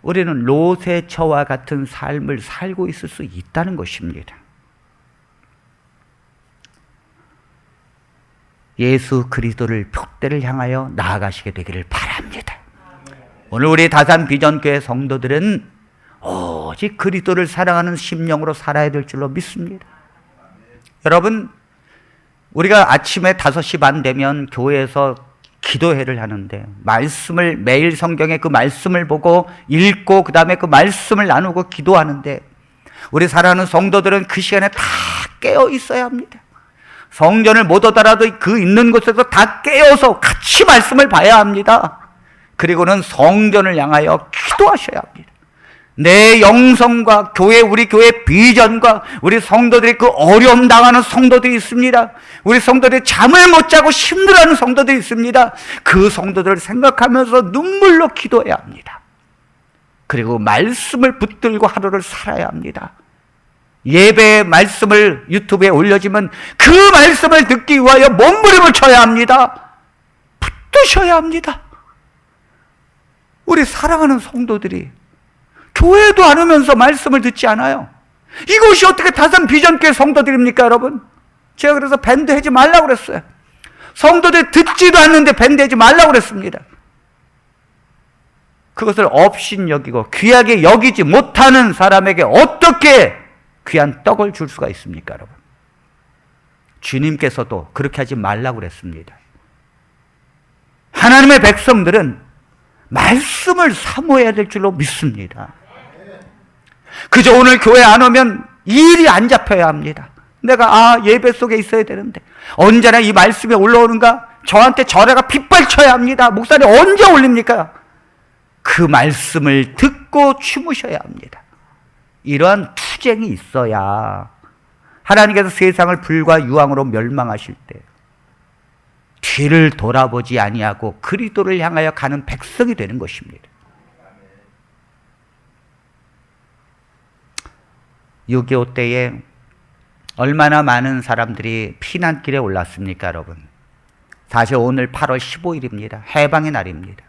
Speaker 1: 우리는 롯의 처와 같은 삶을 살고 있을 수 있다는 것입니다. 예수 그리스도를 표대를 향하여 나아가시게 되기를 바랍니다. 오늘 우리 다산 비전교회 성도들은 오직 그리스도를 사랑하는 심령으로 살아야 될 줄로 믿습니다. 여러분, 우리가 아침에 5시 반 되면 교회에서 기도회를 하는데 말씀을, 매일 성경의 그 말씀을 보고 읽고 그 다음에 그 말씀을 나누고 기도하는데 우리 사랑하는 성도들은 그 시간에 다 깨어 있어야 합니다. 성전을 못 오더라도 그 있는 곳에서 다 깨어서 같이 말씀을 봐야 합니다. 그리고는 성전을 향하여 기도하셔야 합니다. 내 영성과 교회, 우리 교회 비전과 우리 성도들이 그 어려움 당하는 성도들이 있습니다. 우리 성도들이 잠을 못 자고 힘들어하는 성도들이 있습니다. 그 성도들을 생각하면서 눈물로 기도해야 합니다. 그리고 말씀을 붙들고 하루를 살아야 합니다. 예배의 말씀을 유튜브에 올려지면 그 말씀을 듣기 위하여 몸부림을 쳐야 합니다. 붙드셔야 합니다. 우리 사랑하는 성도들이 교회도 안 오면서 말씀을 듣지 않아요. 이것이 어떻게 다산 비전교회 성도들입니까, 여러분? 제가 그래서 밴드 하지 말라고 그랬어요. 성도들이 듣지도 않는데 밴드 하지 말라고 그랬습니다. 그것을 업신여기고 귀하게 여기지 못하는 사람에게 어떻게 귀한 떡을 줄 수가 있습니까, 여러분? 주님께서도 그렇게 하지 말라고 그랬습니다. 하나님의 백성들은 말씀을 사모해야 될 줄로 믿습니다. 그저 오늘 교회 안 오면 일이 안 잡혀야 합니다. 내가 예배 속에 있어야 되는데 언제나 이 말씀이 올라오는가? 저한테 절에가 빗발쳐야 합니다. 목사님 언제 올립니까? 그 말씀을 듣고 주무셔야 합니다. 이러한 투쟁이 있어야 하나님께서 세상을 불과 유황으로 멸망하실 때 뒤를 돌아보지 아니하고 그리스도를 향하여 가는 백성이 되는 것입니다. 6.25 때에 얼마나 많은 사람들이 피난길에 올랐습니까, 여러분? 사실 오늘 8월 15일입니다. 해방의 날입니다.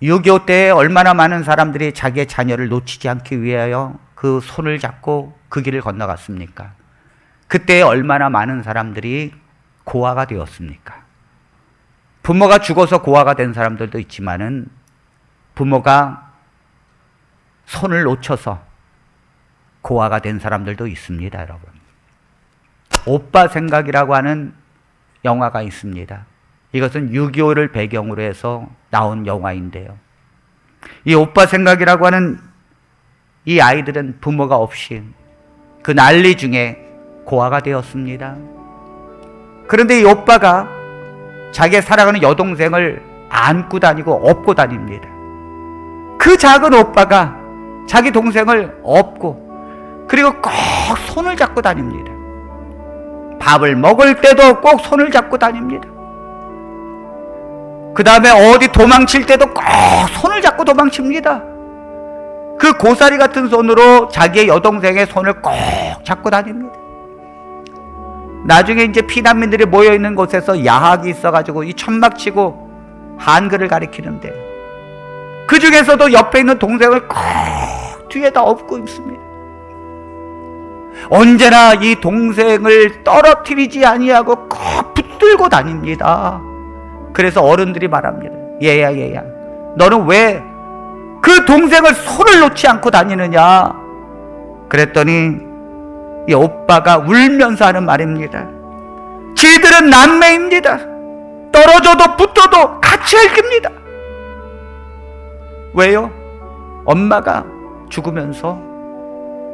Speaker 1: 6.25 때에 얼마나 많은 사람들이 자기의 자녀를 놓치지 않기 위하여 그 손을 잡고 그 길을 건너갔습니까? 그때 얼마나 많은 사람들이 고아가 되었습니까? 부모가 죽어서 고아가 된 사람들도 있지만은 부모가 손을 놓쳐서 고아가 된 사람들도 있습니다, 여러분. 오빠 생각이라고 하는 영화가 있습니다. 이것은 6.25를 배경으로 해서 나온 영화인데요. 이 오빠 생각이라고 하는 이 아이들은 부모가 없이 그 난리 중에 고아가 되었습니다. 그런데 이 오빠가 자기의 사랑하는 여동생을 안고 다니고 업고 다닙니다. 그 작은 오빠가 자기 동생을 업고 그리고 꼭 손을 잡고 다닙니다. 밥을 먹을 때도 꼭 손을 잡고 다닙니다. 그 다음에 어디 도망칠 때도 꼭 손을 잡고 도망칩니다. 그 고사리 같은 손으로 자기의 여동생의 손을 꼭 잡고 다닙니다. 나중에 이제 피난민들이 모여있는 곳에서 야학이 있어가지고 이 천막 치고 한글을 가리키는데 그 중에서도 옆에 있는 동생을 꼭 뒤에다 업고 있습니다. 언제나 이 동생을 떨어뜨리지 아니하고 꼭 붙들고 다닙니다. 그래서 어른들이 말합니다. 얘야 너는 왜 그 동생을 손을 놓지 않고 다니느냐? 그랬더니 이 오빠가 울면서 하는 말입니다. 지들은 남매입니다. 떨어져도 붙어도 같이 핥깁니다. 왜요? 엄마가 죽으면서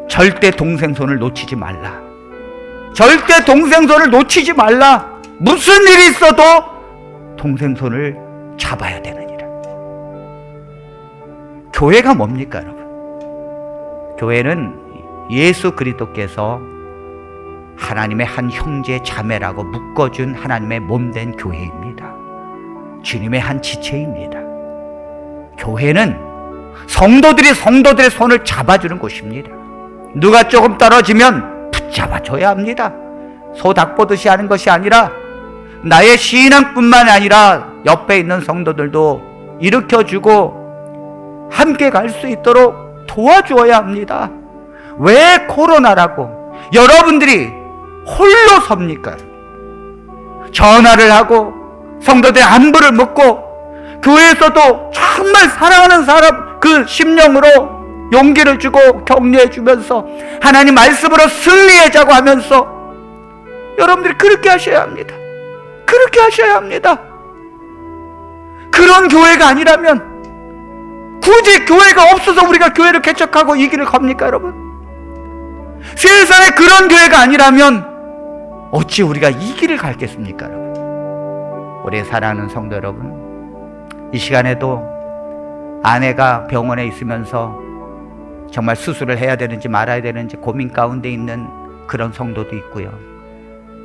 Speaker 1: 절대 동생 손을 놓치지 말라. 절대 동생 손을 놓치지 말라. 무슨 일이 있어도 동생 손을 잡아야 되느니라. 교회가 뭡니까, 여러분? 교회는 예수 그리스도께서 하나님의 한 형제 자매라고 묶어준 하나님의 몸된 교회입니다. 주님의 한 지체입니다. 교회는 성도들이 성도들의 손을 잡아주는 곳입니다. 누가 조금 떨어지면 붙잡아줘야 합니다. 소 닭 보듯이 하는 것이 아니라 나의 신앙뿐만 아니라 옆에 있는 성도들도 일으켜주고 함께 갈 수 있도록 도와주어야 합니다. 왜 코로나라고 여러분들이 홀로 섭니까? 전화를 하고 성도들의 안부를 묻고 교회에서도 정말 사랑하는 사람 그 심령으로 용기를 주고 격려해 주면서 하나님 말씀으로 승리하자고 하면서 여러분들이 그렇게 하셔야 합니다. 그렇게 하셔야 합니다. 그런 교회가 아니라면 굳이 교회가 없어서 우리가 교회를 개척하고 이 길을 갑니까, 여러분? 세상에 그런 교회가 아니라면 어찌 우리가 이 길을 갈겠습니까, 여러분? 우리 사랑하는 성도 여러분, 이 시간에도 아내가 병원에 있으면서 정말 수술을 해야 되는지 말아야 되는지 고민 가운데 있는 그런 성도도 있고요.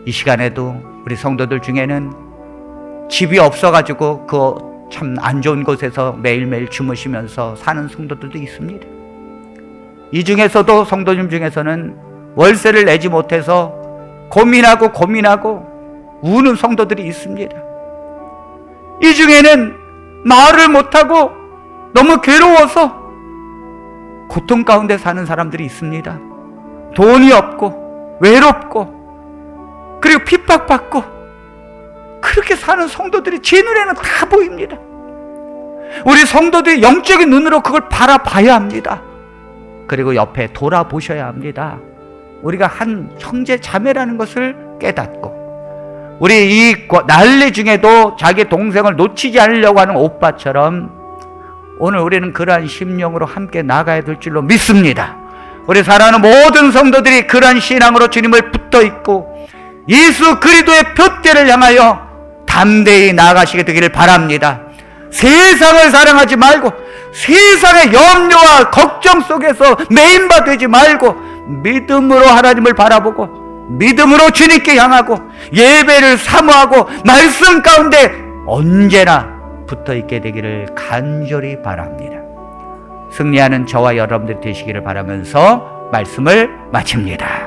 Speaker 1: 이 시간에도 우리 성도들 중에는 집이 없어가지고 그 참 안 좋은 곳에서 매일매일 주무시면서 사는 성도들도 있습니다. 이 중에서도 성도님 중에서는 월세를 내지 못해서 고민하고 우는 성도들이 있습니다. 이 중에는 말을 못하고 너무 괴로워서 고통 가운데 사는 사람들이 있습니다. 돈이 없고 외롭고 그리고 핍박받고 그렇게 사는 성도들이 제 눈에는 다 보입니다. 우리 성도들이 영적인 눈으로 그걸 바라봐야 합니다. 그리고 옆에 돌아보셔야 합니다. 우리가 한 형제 자매라는 것을 깨닫고 우리 이 난리 중에도 자기 동생을 놓치지 않으려고 하는 오빠처럼 오늘 우리는 그러한 심령으로 함께 나가야 될 줄로 믿습니다. 우리 사랑하는 모든 성도들이 그러한 신앙으로 주님을 붙어있고 예수 그리스도의 푯대를 향하여 담대히 나아가시게 되기를 바랍니다. 세상을 사랑하지 말고 세상의 염려와 걱정 속에서 메인바 되지 말고 믿음으로 하나님을 바라보고 믿음으로 주님께 향하고 예배를 사모하고 말씀 가운데 언제나 붙어있게 되기를 간절히 바랍니다. 승리하는 저와 여러분들 되시기를 바라면서 말씀을 마칩니다.